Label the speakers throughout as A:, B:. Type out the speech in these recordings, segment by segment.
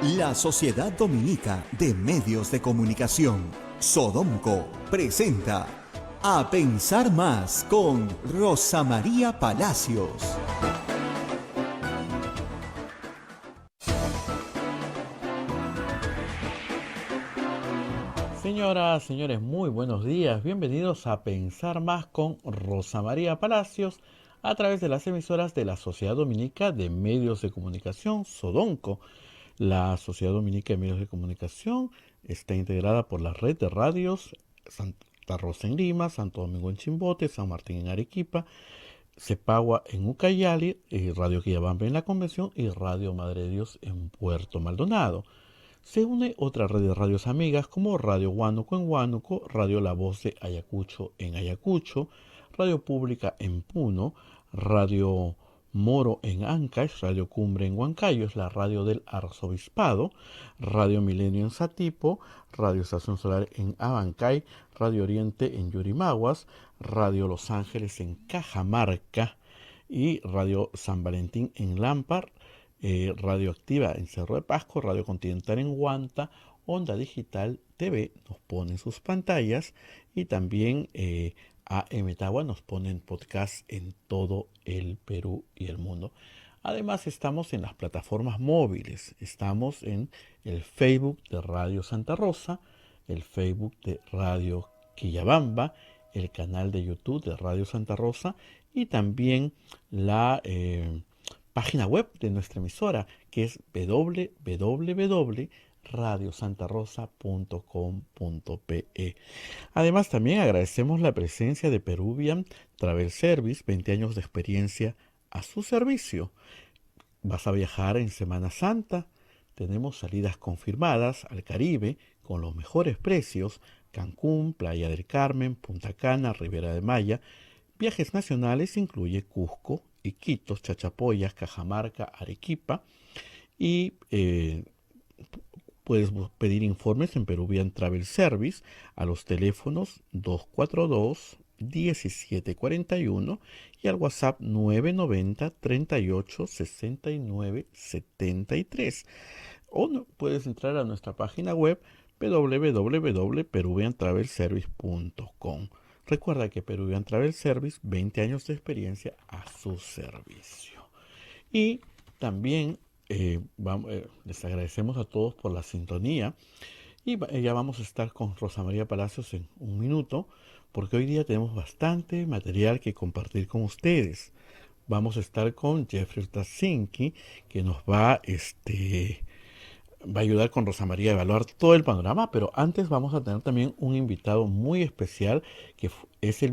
A: La Sociedad Dominica de Medios de Comunicación, Sodomco, presenta A Pensar Más con Rosa María Palacios.
B: Señoras, señores, muy buenos días. Bienvenidos a Pensar Más con Rosa María Palacios a través de las emisoras de la Sociedad Dominica de Medios de Comunicación, Sodonco. La Sociedad Dominica de Medios de Comunicación está integrada por la red de radios Santa Rosa en Lima, Santo Domingo en Chimbote, San Martín en Arequipa, Cepagua en Ucayali, Radio Quillabamba en La Convención y Radio Madre de Dios en Puerto Maldonado. Se une otra red de radios amigas como Radio Huánuco en Huánuco, Radio La Voz de Ayacucho en Ayacucho, Radio Pública en Puno, Radio Moro en Ancash, Radio Cumbre en Huancayo, es la radio del Arzobispado, Radio Milenio en Satipo, Radio Estación Solar en Abancay, Radio Oriente en Yurimaguas, Radio Los Ángeles en Cajamarca y Radio San Valentín en Lampar, Radio Activa en Cerro de Pasco, Radio Continental en Huanta, Onda Digital TV nos pone en sus pantallas y también AM Tagua nos pone en podcast en todo el Perú y el mundo. Además estamos en las plataformas móviles, estamos en el Facebook de Radio Santa Rosa, el Facebook de Radio Quillabamba, el canal de YouTube de Radio Santa Rosa y también la página web de nuestra emisora, que es www.radiosantarosa.com.pe. Además, también agradecemos la presencia de Peruvian Travel Service, 20 años de experiencia a su servicio. Vas a viajar en Semana Santa, tenemos salidas confirmadas al Caribe con los mejores precios: Cancún, Playa del Carmen, Punta Cana, Riviera de Maya. Viajes nacionales incluye Cusco, Iquitos, Chachapoyas, Cajamarca, Arequipa y puedes pedir informes en Peruvian Travel Service a los teléfonos 242-1741 y al WhatsApp 990 38 69 73. O puedes entrar a nuestra página web www.peruviantravelservice.com. Recuerda que Peruvian Travel Service, 20 años de experiencia a su servicio. Y también les agradecemos a todos por la sintonía. Y ya vamos a estar con Rosa María Palacios en un minuto, porque hoy día tenemos bastante material que compartir con ustedes. Vamos a estar con Jeffrey Tasinski, que nos va a ayudar con Rosa María a evaluar todo el panorama, pero antes vamos a tener también un invitado muy especial que es el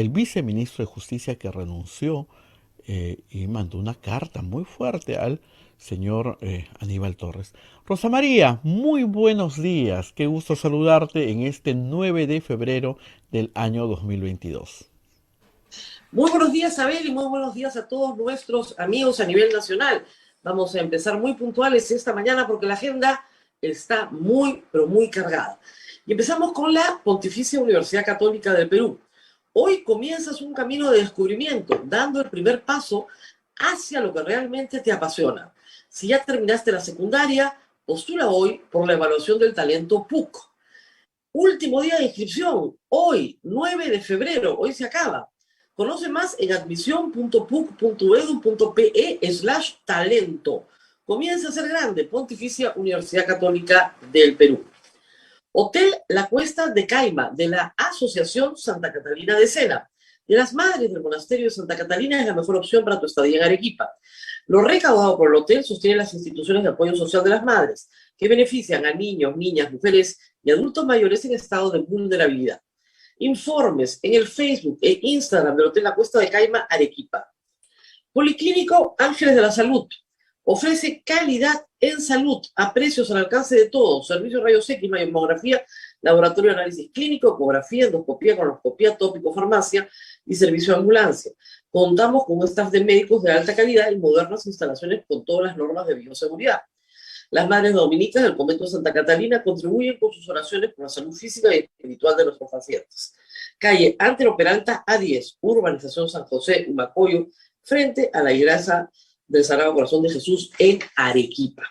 B: viceministro de Justicia que renunció y mandó una carta muy fuerte al señor Aníbal Torres. Rosa María, muy buenos días, qué gusto saludarte en este 9 de febrero del año 2022.
C: Muy buenos días, Abel, y muy buenos días a todos nuestros amigos a nivel nacional. Vamos a empezar muy puntuales esta mañana porque la agenda está muy, pero muy cargada. Y empezamos con la Pontificia Universidad Católica del Perú. Hoy comienzas un camino de descubrimiento, dando el primer paso hacia lo que realmente te apasiona. Si ya terminaste la secundaria, postula hoy por la evaluación del talento PUC. Último día de inscripción, hoy, 9 de febrero, hoy se acaba. Conoce más en admisión.puc.edu.pe/talento. Comienza a ser grande, Pontificia Universidad Católica del Perú. Hotel La Cuesta de Caima, de la Asociación Santa Catalina de Sena. De las Madres del Monasterio de Santa Catalina es la mejor opción para tu estadía en Arequipa. Lo recaudado por el hotel sostiene las instituciones de apoyo social de las madres, que benefician a niños, niñas, mujeres y adultos mayores en estado de vulnerabilidad. Informes en el Facebook e Instagram del Hotel La Cuesta de Caima, Arequipa. Policlínico Ángeles de la Salud. Ofrece calidad en salud a precios al alcance de todos. Servicio de rayos X, mamografía, laboratorio de análisis clínico, ecografía, endoscopía, colonoscopía, tópico, farmacia y servicio de ambulancia. Contamos con un staff de médicos de alta calidad y modernas instalaciones con todas las normas de bioseguridad. Las madres dominicas del convento de Santa Catalina contribuyen con sus oraciones por la salud física y espiritual de nuestros pacientes. Calle Antero Peralta A10, Urbanización San José, Humacoyo, frente a la iglesia del Sagrado Corazón de Jesús en Arequipa.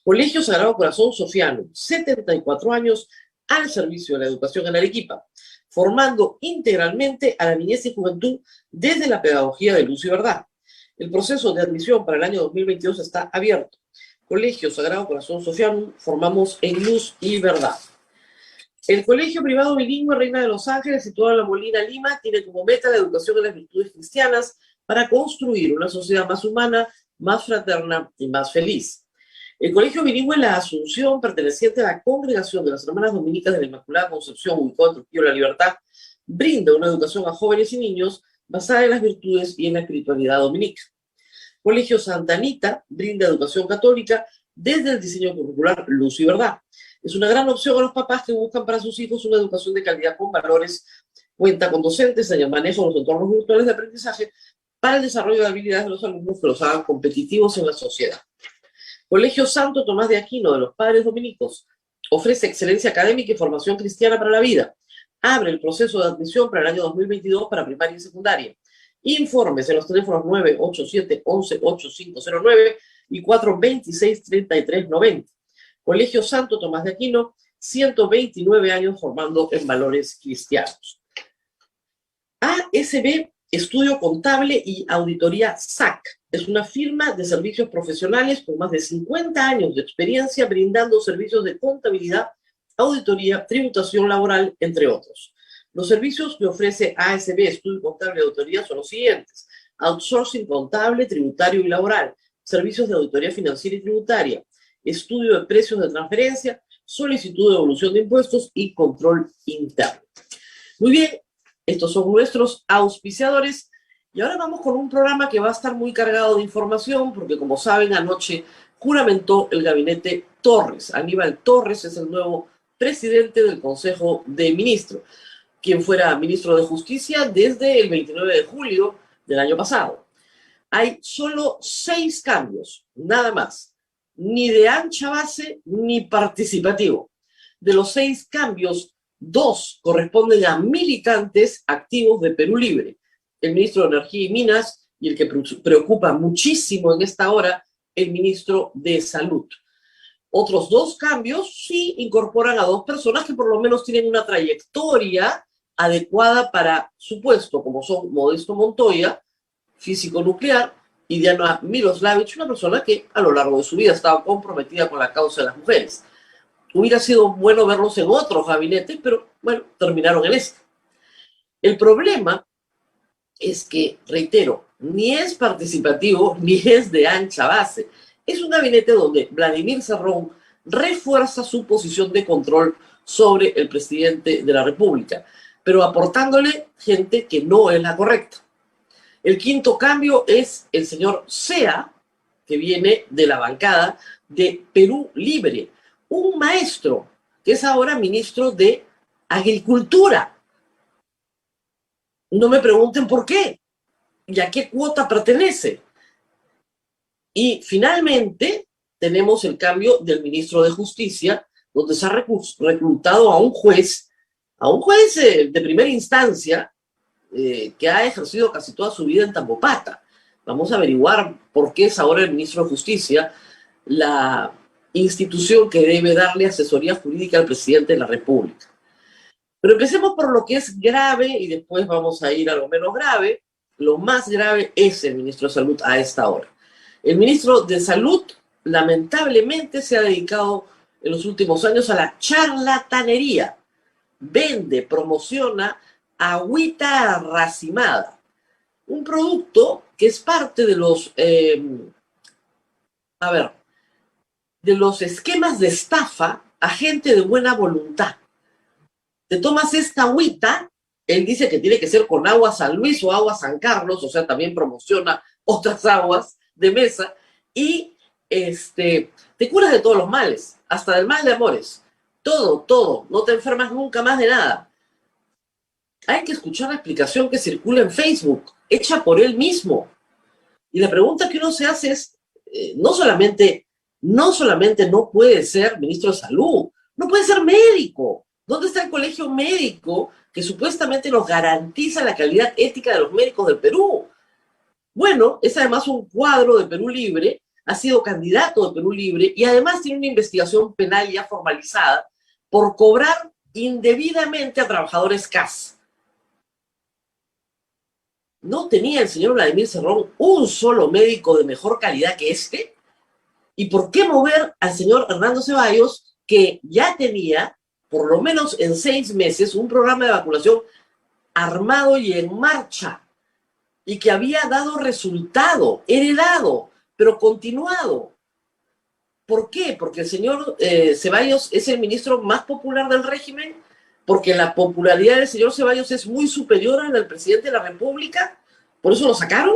C: Colegio Sagrado Corazón Sofiano, 74 años al servicio de la educación en Arequipa, formando integralmente a la niñez y juventud desde la pedagogía de luz y verdad. El proceso de admisión para el año 2022 está abierto. Colegio Sagrado Corazón Sofiano, formamos en luz y verdad. El Colegio Privado Bilingüe Reina de los Ángeles, situado en La Molina, Lima, tiene como meta la educación en las virtudes cristianas para construir una sociedad más humana, más fraterna y más feliz. El Colegio Bilingüe La Asunción, perteneciente a la Congregación de las Hermanas Dominicas de la Inmaculada Concepción, ubicado en Trujillo La Libertad, brinda una educación a jóvenes y niños basada en las virtudes y en la espiritualidad dominica. Colegio Santa Anita brinda educación católica desde el diseño curricular Luz y Verdad. Es una gran opción a los papás que buscan para sus hijos una educación de calidad con valores. Cuenta con docentes en el manejo de los entornos virtuales de aprendizaje para el desarrollo de habilidades de los alumnos que los hagan competitivos en la sociedad. Colegio Santo Tomás de Aquino de los Padres Dominicos ofrece excelencia académica y formación cristiana para la vida. Abre el proceso de admisión para el año 2022 para primaria y secundaria. Informes en los teléfonos 987-11-8509 y 426-3390. Colegio Santo Tomás de Aquino, 129 años formando en valores cristianos. ASB, Estudio Contable y Auditoría SAC, es una firma de servicios profesionales con más de 50 años de experiencia brindando servicios de contabilidad, auditoría, tributación laboral, entre otros. Los servicios que ofrece ASB, Estudio Contable y Auditoría, son los siguientes: outsourcing contable, tributario y laboral, servicios de auditoría financiera y tributaria, estudio de precios de transferencia, solicitud de devolución de impuestos y control interno. Muy bien, estos son nuestros auspiciadores y ahora vamos con un programa que va a estar muy cargado de información porque, como saben, anoche juramentó el gabinete Torres. Aníbal Torres es el nuevo presidente del Consejo de Ministros, quien fuera ministro de Justicia desde el 29 de julio del año pasado. Hay solo 6 cambios, nada más, ni de ancha base ni participativo. De los 6 cambios, 2 corresponden a militantes activos de Perú Libre, el ministro de Energía y Minas y el que preocupa muchísimo en esta hora, el ministro de Salud. Otros 2 cambios sí incorporan a 2 personas que por lo menos tienen una trayectoria adecuada para su puesto, como son Modesto Montoya, físico nuclear, y Diana Miloslavich, una persona que a lo largo de su vida ha estado comprometida con la causa de las mujeres. Hubiera sido bueno verlos en otros gabinetes, pero bueno, terminaron en este. El problema es que, reitero, ni es participativo ni es de ancha base. Es un gabinete donde Vladimir Cerrón refuerza su posición de control sobre el presidente de la República, pero aportándole gente que no es la correcta. El 5º cambio es el señor Sea, que viene de la bancada de Perú Libre, un maestro que es ahora ministro de Agricultura. No me pregunten por qué y a qué cuota pertenece. Y finalmente tenemos el cambio del ministro de Justicia, donde se ha reclutado a un juez de primera instancia, que ha ejercido casi toda su vida en Tambopata. Vamos a averiguar por qué es ahora el ministro de Justicia la institución que debe darle asesoría jurídica al presidente de la República. Pero empecemos por lo que es grave y después vamos a ir a lo menos grave. Lo más grave es el ministro de Salud a esta hora. El ministro de Salud lamentablemente se ha dedicado en los últimos años a la charlatanería. Vende, promociona agüita racimada, un producto que es parte de los, de los esquemas de estafa a gente de buena voluntad. Te tomas esta agüita, él dice que tiene que ser con agua San Luis o agua San Carlos, o sea, también promociona otras aguas de mesa, y te curas de todos los males, hasta del mal de amores. Todo, no te enfermas nunca más de nada. Hay que escuchar la explicación que circula en Facebook, hecha por él mismo. Y la pregunta que uno se hace es, no solamente no puede ser ministro de Salud, no puede ser médico. ¿Dónde está el colegio médico que supuestamente nos garantiza la calidad ética de los médicos del Perú? Bueno, es además un cuadro de Perú Libre ha sido candidato de Perú Libre y además tiene una investigación penal ya formalizada por cobrar indebidamente a trabajadores CAS. ¿No tenía el señor Vladimir Cerrón un solo médico de mejor calidad que este? ¿Y por qué mover al señor Hernando Ceballos, que ya tenía, por lo menos en 6 meses, un programa de vacunación armado y en marcha, y que había dado resultado, heredado, pero continuado? ¿Por qué? Porque el señor Ceballos es el ministro más popular del régimen, porque la popularidad del señor Ceballos es muy superior a la del presidente de la República, ¿por eso lo sacaron?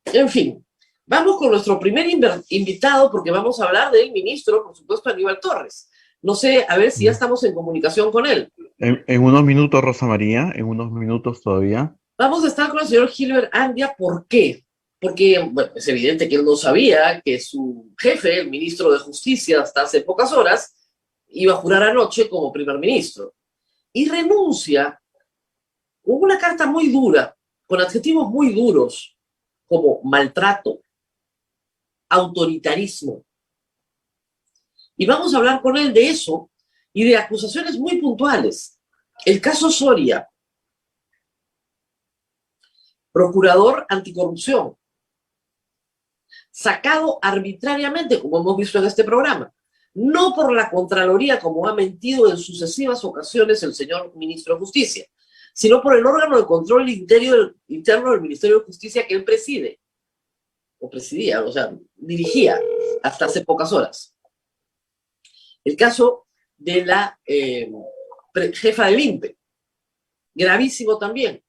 C: En fin, vamos con nuestro primer invitado, porque vamos a hablar del ministro, por supuesto, Aníbal Torres. No sé, a ver si ya estamos en comunicación con él.
B: En unos minutos, Rosa María, en unos minutos todavía.
C: Vamos a estar con el señor Gilbert Andia. ¿Por qué? Porque, bueno, es evidente que él no sabía que su jefe, el ministro de Justicia, hasta hace pocas horas, iba a jurar anoche como primer ministro. Y renuncia con una carta muy dura, con adjetivos muy duros, como maltrato, autoritarismo. Y vamos a hablar con él de eso y de acusaciones muy puntuales. El caso Soria, procurador anticorrupción, sacado arbitrariamente, como hemos visto en este programa, no por la Contraloría, como ha mentido en sucesivas ocasiones el señor ministro de Justicia, sino por el órgano de control interno del Ministerio de Justicia que él preside, o presidía, o sea, dirigía hasta hace pocas horas. El caso de la jefa del INPE, gravísimo también,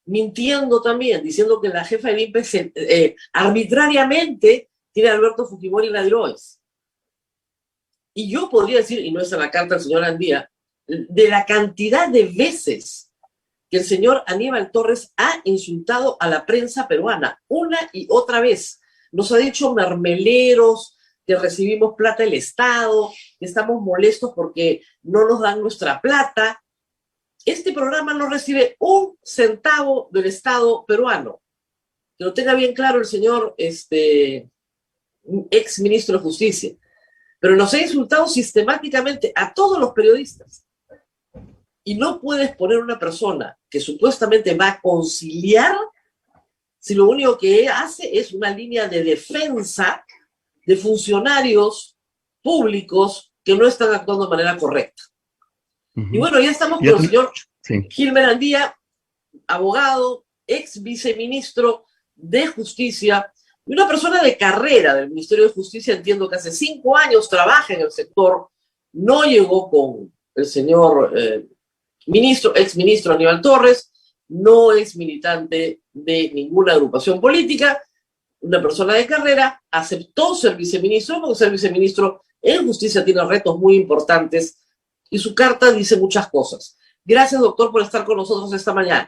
C: mintiendo también, diciendo que la jefa del INPE arbitrariamente tiene a Alberto Fujimori en la DIROES. Y yo podría decir, y no está en la carta del señor Andía, de la cantidad de veces que el señor Aníbal Torres ha insultado a la prensa peruana, una y otra vez. Nos ha dicho mermeleros, que recibimos plata del Estado, que estamos molestos porque no nos dan nuestra plata. Este programa no recibe un centavo del Estado peruano. Que lo tenga bien claro el señor ex ministro de Justicia. Pero nos ha insultado sistemáticamente a todos los periodistas. Y no puedes poner una persona que supuestamente va a conciliar si lo único que hace es una línea de defensa de funcionarios públicos que no están actuando de manera correcta. Y bueno, ya estamos con el señor Gilbert Andía, abogado, ex viceministro de Justicia, y una persona de carrera del Ministerio de Justicia. Entiendo que hace 5 años trabaja en el sector, no llegó con el señor ex ministro Aníbal Torres, no es militante de ninguna agrupación política, una persona de carrera, aceptó ser viceministro, porque ser viceministro en Justicia tiene retos muy importantes y su carta dice muchas cosas. Gracias, doctor, por estar con nosotros esta mañana.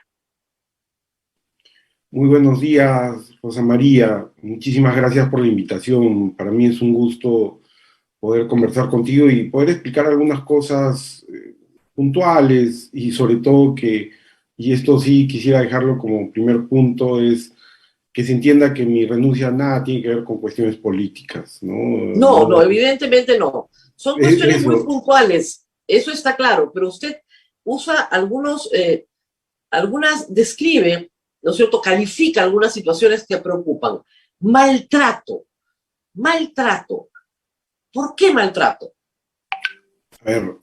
D: Muy buenos días, Rosa María. Muchísimas gracias por la invitación. Para mí es un gusto poder conversar contigo y poder explicar algunas cosas puntuales y sobre todo y esto sí quisiera dejarlo como primer punto, es que se entienda que mi renuncia nada tiene que ver con cuestiones políticas, ¿no?
C: No, evidentemente no. Son cuestiones muy puntuales, eso está claro, pero usted usa describe, ¿no es cierto?, califica algunas situaciones que preocupan. Maltrato. ¿Por qué maltrato?
D: A ver,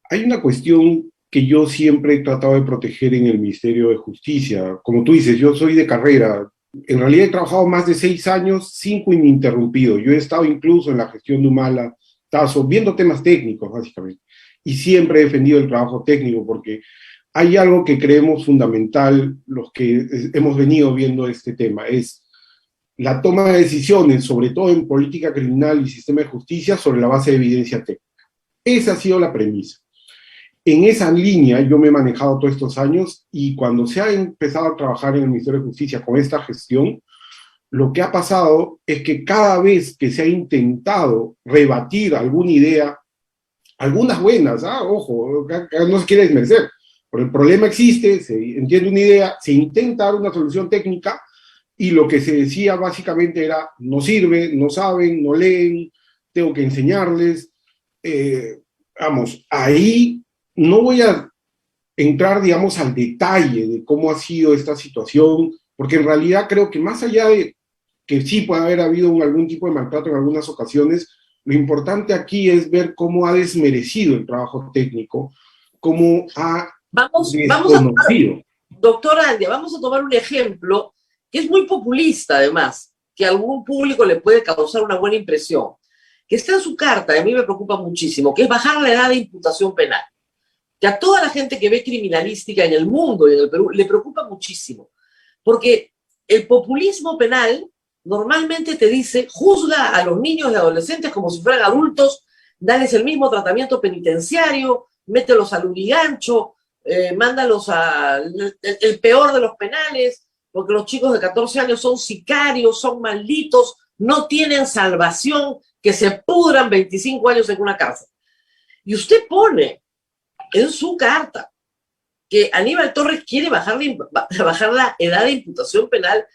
D: hay una cuestión que yo siempre he tratado de proteger en el Ministerio de Justicia. Como tú dices, yo soy de carrera. En realidad he trabajado más de 6 años, 5 ininterrumpidos. Yo he estado incluso en la gestión de Humala, viendo temas técnicos, básicamente. Y siempre he defendido el trabajo técnico, porque hay algo que creemos fundamental, los que hemos venido viendo este tema, es la toma de decisiones, sobre todo en política criminal y sistema de justicia, sobre la base de evidencia técnica. Esa ha sido la premisa. En esa línea yo me he manejado todos estos años, y cuando se ha empezado a trabajar en el Ministerio de Justicia con esta gestión, lo que ha pasado es que cada vez que se ha intentado rebatir alguna idea, algunas buenas, ojo, no se quiere desmerecer, pero el problema existe, se entiende una idea, se intenta dar una solución técnica, y lo que se decía básicamente era, no sirve, no saben, no leen, tengo que enseñarles. Vamos, ahí no voy a entrar, digamos, al detalle de cómo ha sido esta situación, porque en realidad creo que más allá de que sí puede haber habido algún tipo de maltrato en algunas ocasiones, lo importante aquí es ver cómo ha desmerecido el trabajo técnico, cómo ha
C: Vamos a tomar,
D: desconocido.
C: doctora Andia, vamos a tomar un ejemplo que es muy populista, además, que a algún público le puede causar una buena impresión, que está en su carta, y a mí me preocupa muchísimo, que es bajar la edad de imputación penal. Que a toda la gente que ve criminalística en el mundo y en el Perú le preocupa muchísimo, porque el populismo penal normalmente te dice, juzga a los niños y adolescentes como si fueran adultos, dales el mismo tratamiento penitenciario, mételos al lurigancho, mándalos el peor de los penales, porque los chicos de 14 años son sicarios, son malditos, no tienen salvación, que se pudran 25 años en una cárcel. Y usted pone en su carta que Aníbal Torres quiere bajar la edad de imputación penal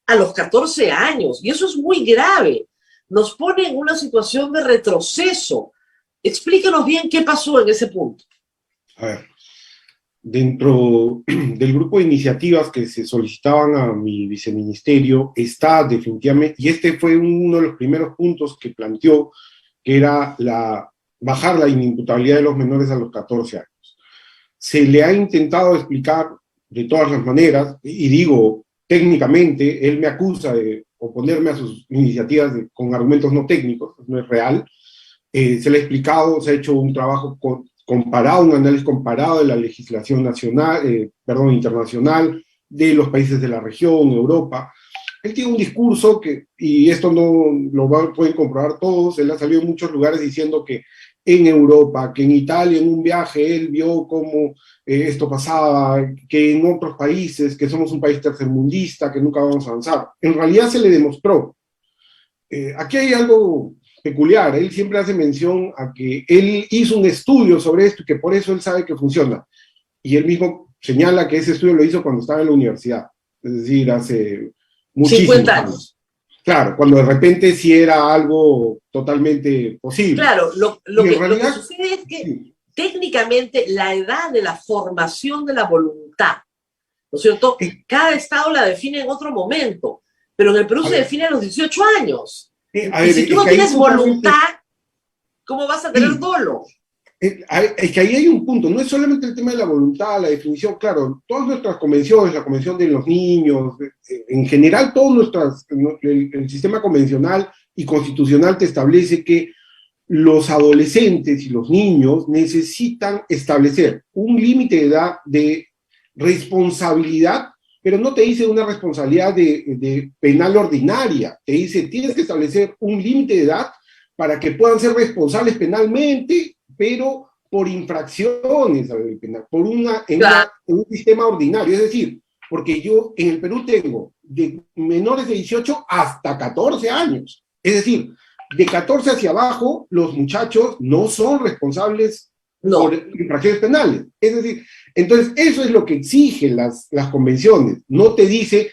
C: a los 14 años, y eso es muy grave. Nos pone en una situación de retroceso. Explíquenos bien qué pasó en ese punto.
D: A ver, dentro del grupo de iniciativas que se solicitaban a mi viceministerio está definitivamente, y este fue uno de los primeros puntos que planteó, que era bajar la inimputabilidad de los menores a los 14 años. Se le ha intentado explicar de todas las maneras, y digo, técnicamente, él me acusa de oponerme a sus iniciativas con argumentos no técnicos, no es real. Se le ha explicado, se ha hecho un trabajo comparado, un análisis comparado de la legislación nacional, internacional, de los países de la región, Europa. Él tiene un discurso y esto no lo pueden comprobar todos, él ha salido en muchos lugares diciendo que en Europa, que en Italia, en un viaje, él vio cómo esto pasaba, que en otros países, que somos un país tercermundista, que nunca vamos a avanzar. En realidad se le demostró. Aquí hay algo peculiar, él siempre hace mención a que él hizo un estudio sobre esto y que por eso él sabe que funciona. Y él mismo señala que ese estudio lo hizo cuando estaba en la universidad, es decir, hace muchísimos
C: 50 años.
D: Claro, cuando de repente sí era algo totalmente posible.
C: Claro, lo que sucede es que
D: sí,
C: técnicamente la edad de la formación de la voluntad, ¿no es cierto? Cada estado la define en otro momento, pero en el Perú se define a los 18 años. Y si tú no tienes voluntad, ¿cómo vas a tener dolo?
D: Es que ahí hay un punto, no es solamente el tema de la voluntad, la definición, claro, todas nuestras convenciones, la convención de los niños, en general todo el sistema convencional y constitucional te establece que los adolescentes y los niños necesitan establecer un límite de edad de responsabilidad, pero no te dice una responsabilidad de penal ordinaria, te dice tienes que establecer un límite de edad para que puedan ser responsables penalmente, pero por infracciones a la ley penal, en un sistema ordinario, es decir, porque yo en el Perú tengo de menores de 18 hasta 14 años, es decir, de 14 hacia abajo, los muchachos no son responsables por infracciones penales, es decir, entonces eso es lo que exigen las convenciones, no te dice,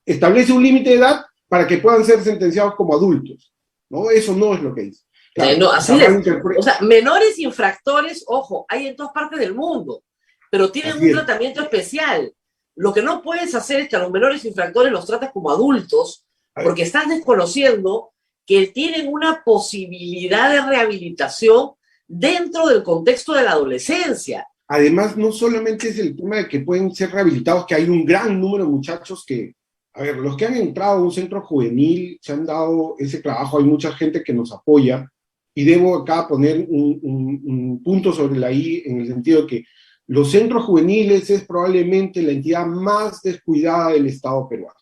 D: establece un límite de edad para que puedan ser sentenciados como adultos, ¿no? Eso no es lo que dice. Claro,
C: no, así es. O sea, menores infractores, ojo, hay en todas partes del mundo, pero tienen un tratamiento especial. Lo que no puedes hacer es que a los menores infractores los trates como adultos, porque estás desconociendo que tienen una posibilidad de rehabilitación dentro del contexto de la adolescencia.
D: Además, no solamente es el tema de que pueden ser rehabilitados, que hay un gran número de muchachos que, a ver, los que han entrado a un centro juvenil, se han dado ese trabajo, hay mucha gente que nos apoya, y debo acá poner un punto sobre la I, en el sentido de que los centros juveniles es probablemente la entidad más descuidada del Estado peruano.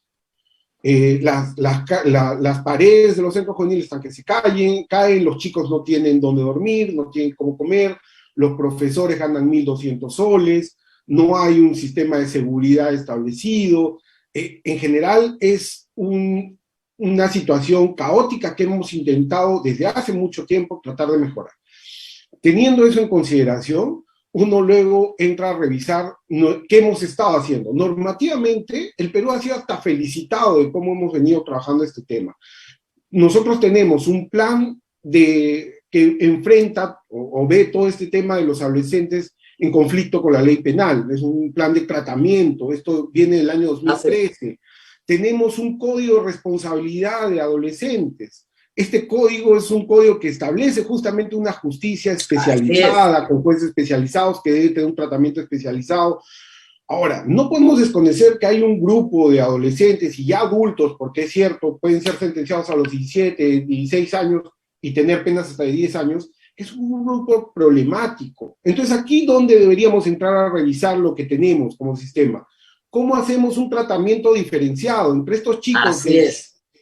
D: Las paredes de los centros juveniles están que se caen, los chicos no tienen dónde dormir, no tienen cómo comer, los profesores ganan 1.200 soles, no hay un sistema de seguridad establecido. En general es una situación caótica que hemos intentado desde hace mucho tiempo tratar de mejorar. Teniendo eso en consideración, uno luego entra a revisar qué hemos estado haciendo. Normativamente, el Perú ha sido hasta felicitado de cómo hemos venido trabajando este tema. Nosotros tenemos un plan que enfrenta o ve todo este tema de los adolescentes en conflicto con la ley penal. Es un plan de tratamiento, esto viene del año 2013. Tenemos un código de responsabilidad de adolescentes. Este código es un código que establece justamente una justicia especializada, con jueces especializados que debe tener un tratamiento especializado. Ahora, no podemos desconocer que hay un grupo de adolescentes y ya adultos, porque es cierto, pueden ser sentenciados a los 17, 16 años y tener penas hasta de 10 años, que es un grupo problemático. Entonces, aquí donde deberíamos entrar a revisar lo que tenemos como sistema. ¿Cómo hacemos un tratamiento diferenciado entre estos chicos de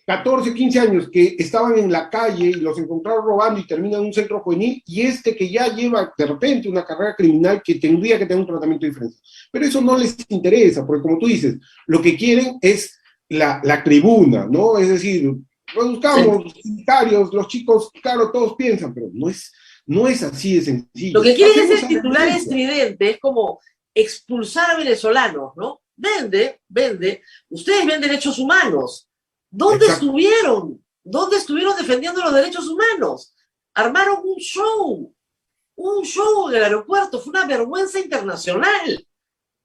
D: 14, 15 años que estaban en la calle y los encontraron robando y terminan en un centro juvenil, y este que ya lleva de repente una carrera criminal que tendría que tener un tratamiento diferenciado? Pero eso no les interesa, porque como tú dices, lo que quieren es la tribuna, ¿no? Es decir, los buscamos sicarios, los chicos, claro, todos piensan, pero no es así de sencillo.
C: Lo que quieren es el titular estridente, es como expulsar a venezolanos, ¿no? Vende, ustedes ven derechos humanos. ¿Dónde estuvieron? ¿Dónde estuvieron defendiendo los derechos humanos? Armaron un show en el aeropuerto, fue una vergüenza internacional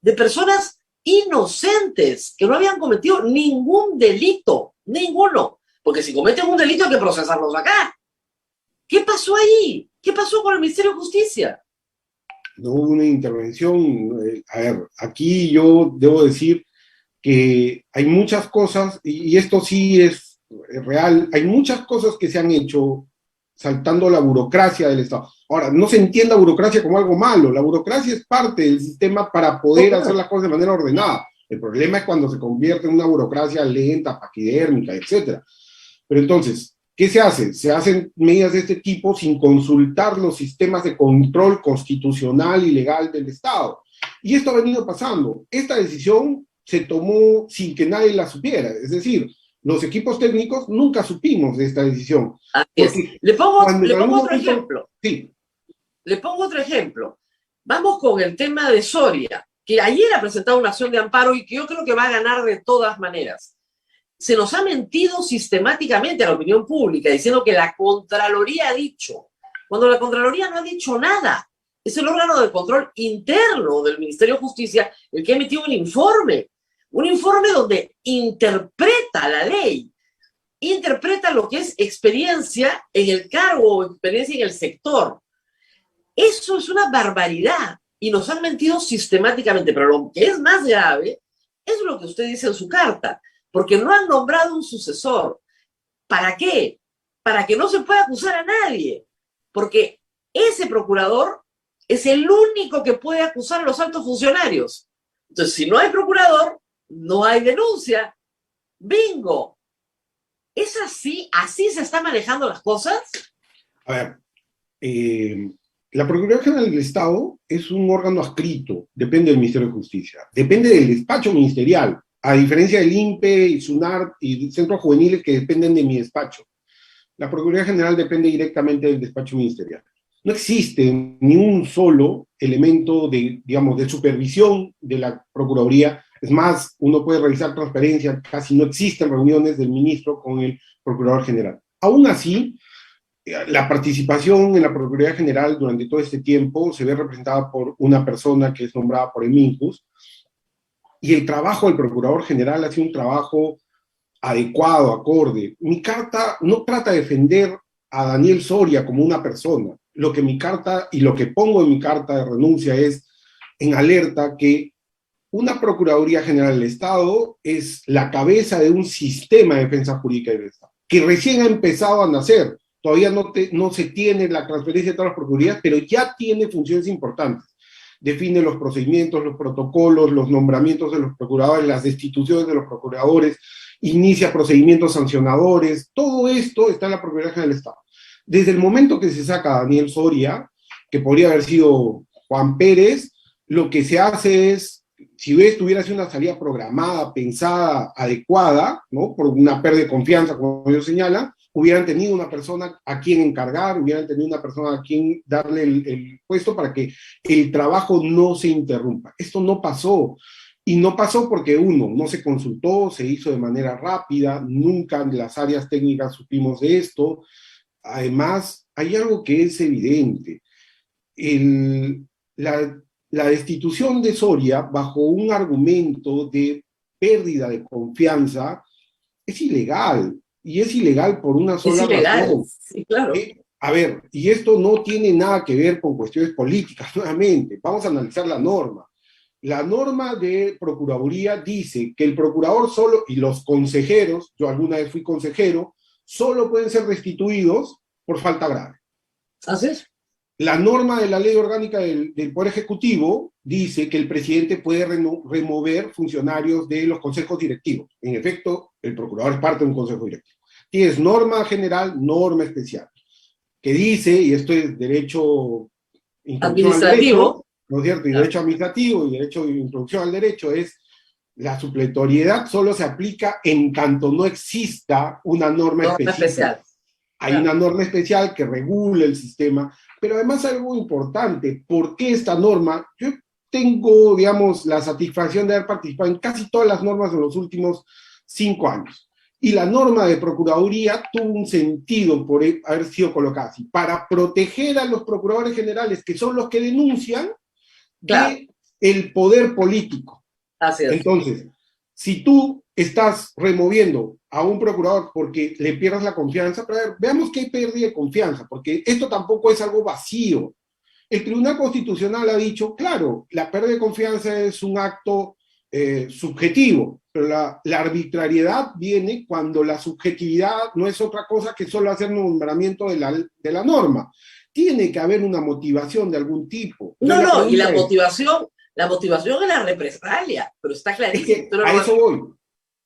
C: de personas inocentes que no habían cometido ningún delito, ninguno, porque si cometen un delito hay que procesarlos acá. ¿Qué pasó ahí? ¿Qué pasó con el Ministerio de Justicia?
D: No hubo una intervención. A ver, aquí yo debo decir que hay muchas cosas, y esto sí es real, hay muchas cosas que se han hecho saltando la burocracia del Estado. Ahora, no se entienda burocracia como algo malo, la burocracia es parte del sistema para poder hacer las cosas de manera ordenada. El problema es cuando se convierte en una burocracia lenta, paquidérmica, etc. Pero entonces, ¿qué se hace? Se hacen medidas de este tipo sin consultar los sistemas de control constitucional y legal del Estado. Y esto ha venido pasando. Esta decisión se tomó sin que nadie la supiera. Es decir, los equipos técnicos nunca supimos de esta decisión.
C: Le pongo otro ejemplo.
D: Sí.
C: Le pongo otro ejemplo. Vamos con el tema de Soria, que ayer ha presentado una acción de amparo y que yo creo que va a ganar de todas maneras. Se nos ha mentido sistemáticamente a la opinión pública diciendo que la Contraloría ha dicho, cuando la Contraloría no ha dicho nada. Es el órgano de control interno del Ministerio de Justicia el que ha emitido un informe donde interpreta la ley, interpreta lo que es experiencia en el cargo o experiencia en el sector. Eso es una barbaridad y nos han mentido sistemáticamente, pero lo que es más grave es lo que usted dice en su carta, porque no han nombrado un sucesor. ¿Para qué? Para que no se pueda acusar a nadie, porque ese procurador es el único que puede acusar a los altos funcionarios. Entonces, si no hay procurador, no hay denuncia. ¡Bingo! ¿Es así? ¿Así se están manejando las cosas?
D: A ver, la Procuraduría General del Estado es un órgano adscrito, depende del Ministerio de Justicia, depende del despacho ministerial, a diferencia del INPE y SUNAR y centros juveniles que dependen de mi despacho. La Procuraduría General depende directamente del despacho ministerial. No existe ni un solo elemento de, digamos, de supervisión de la Procuraduría. Es más, uno puede revisar transparencia, casi no existen reuniones del ministro con el Procurador General. Aún así, la participación en la Procuraduría General durante todo este tiempo se ve representada por una persona que es nombrada por el MINJUS, y el trabajo del Procurador General ha sido un trabajo adecuado, acorde. Mi carta no trata de defender a Daniel Soria como una persona. Lo que mi carta y lo que pongo en mi carta de renuncia es en alerta que una Procuraduría General del Estado es la cabeza de un sistema de defensa jurídica del Estado, que recién ha empezado a nacer. Todavía no se tiene la transferencia de todas las procuradurías, pero ya tiene funciones importantes. Define los procedimientos, los protocolos, los nombramientos de los procuradores, las destituciones de los procuradores, inicia procedimientos sancionadores. Todo esto está en la Procuraduría General del Estado. Desde el momento que se saca a Daniel Soria, que podría haber sido Juan Pérez, lo que se hace es, si esto hubiera sido una salida programada, pensada, adecuada, ¿no?, por una pérdida de confianza, como ellos señalan, hubieran tenido una persona a quien encargar, hubieran tenido una persona a quien darle el puesto para que el trabajo no se interrumpa. Esto no pasó. Y no pasó porque, uno, no se consultó, se hizo de manera rápida, nunca en las áreas técnicas supimos de esto. Además, hay algo que es evidente. La destitución de Soria, bajo un argumento de pérdida de confianza, es ilegal. Y es ilegal por una sola razón.
C: Sí, claro.
D: A ver, y esto no tiene nada que ver con cuestiones políticas, nuevamente. Vamos a analizar la norma. La norma de Procuraduría dice que el procurador solo, y los consejeros, yo alguna vez fui consejero, solo pueden ser restituidos por falta grave.
C: ¿Así es?
D: La norma de la ley orgánica del Poder Ejecutivo dice que el presidente puede remover funcionarios de los consejos directivos. En efecto, el procurador es parte de un consejo directivo. Tienes norma general, norma especial, que dice, y esto es derecho
C: administrativo,
D: ¿no es cierto? Y derecho administrativo y derecho de introducción al derecho es la supletoriedad solo se aplica en tanto no exista una norma específica. Hay una norma especial que regula el sistema, pero además algo importante, ¿por qué esta norma? Yo tengo, digamos, la satisfacción de haber participado en casi todas las normas de los últimos 5 años. Y la norma de Procuraduría tuvo un sentido por haber sido colocada así, para proteger a los procuradores generales, que son los que denuncian, del poder político.
C: Así es.
D: Entonces, si tú estás removiendo a un procurador porque le pierdas la confianza, pero a ver, veamos qué pérdida de confianza, porque esto tampoco es algo vacío. El Tribunal Constitucional ha dicho, claro, la pérdida de confianza es un acto subjetivo, pero la arbitrariedad viene cuando la subjetividad no es otra cosa que solo hacer un nombramiento de la norma. Tiene que haber una motivación de algún tipo.
C: No, y la motivación es la represalia, pero está clarísimo.
D: Es que a eso voy.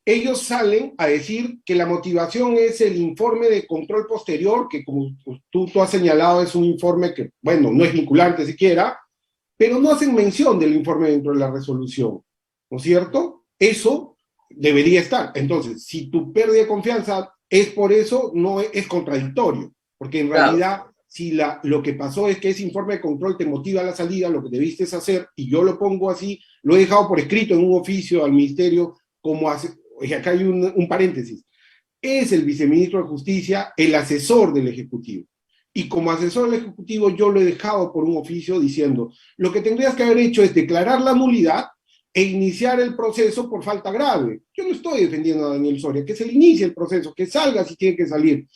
D: Ellos salen a decir que la motivación es el informe de control posterior, que como tú has señalado es un informe que, bueno, no es vinculante siquiera, pero no hacen mención del informe dentro de la resolución, ¿no es cierto? Eso debería estar. Entonces, si tu pérdida de confianza es por eso, no es contradictorio, porque en realidad, si lo que pasó es que ese informe de control te motiva a la salida, lo que debiste hacer, y yo lo pongo así, lo he dejado por escrito en un oficio al ministerio, y acá hay un paréntesis, es el viceministro de Justicia el asesor del Ejecutivo. Y como asesor del Ejecutivo yo lo he dejado por un oficio diciendo, lo que tendrías que haber hecho es declarar la nulidad e iniciar el proceso por falta grave. Yo no estoy defendiendo a Daniel Soria, que se le inicie el proceso, que salga si tiene que salir.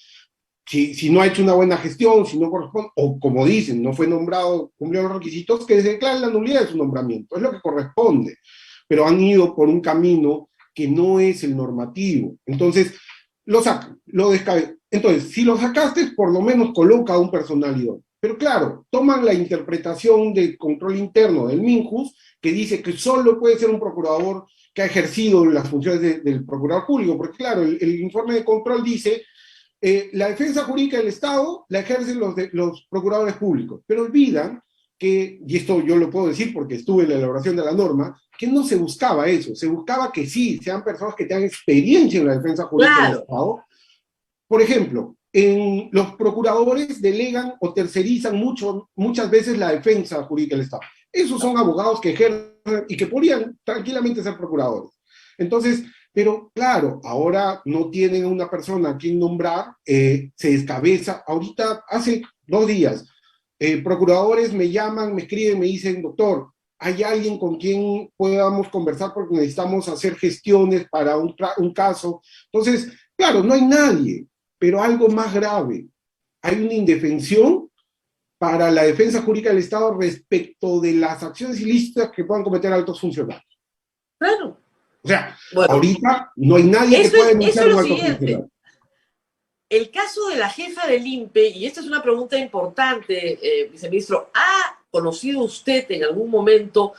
D: Si no ha hecho una buena gestión, si no corresponde, o como dicen, no fue nombrado, cumplió los requisitos, que se declare la nulidad de su nombramiento, es lo que corresponde. Pero han ido por un camino que no es el normativo. Entonces, lo sacan, lo descabezan. Entonces, si lo sacaste, por lo menos coloca a un personal idóneo. Pero claro, toman la interpretación del control interno del MINJUS, que dice que solo puede ser un procurador que ha ejercido las funciones del procurador público, porque claro, el informe de control dice la defensa jurídica del Estado la ejercen los procuradores públicos, pero olvidan que, y esto yo lo puedo decir porque estuve en la elaboración de la norma, que no se buscaba eso, se buscaba que sí, sean personas que tengan experiencia en la defensa jurídica del Estado. Por ejemplo, los procuradores delegan o tercerizan muchas veces la defensa jurídica del Estado. Esos son abogados que ejercen y que podrían tranquilamente ser procuradores. Entonces, pero claro, ahora no tienen una persona a quien nombrar, se descabeza. Ahorita, hace 2 días, procuradores me llaman, me escriben, me dicen, doctor, ¿hay alguien con quien podamos conversar porque necesitamos hacer gestiones para un caso? Entonces, claro, no hay nadie, pero algo más grave. Hay una indefensión para la defensa jurídica del Estado respecto de las acciones ilícitas que puedan cometer altos funcionarios.
C: Claro.
D: O sea, bueno, ahorita no hay nadie que pueda denunciar un alto funcionario.
C: El caso de la jefa del INPE, y esta es una pregunta importante, viceministro, ¿ha conocido usted en algún momento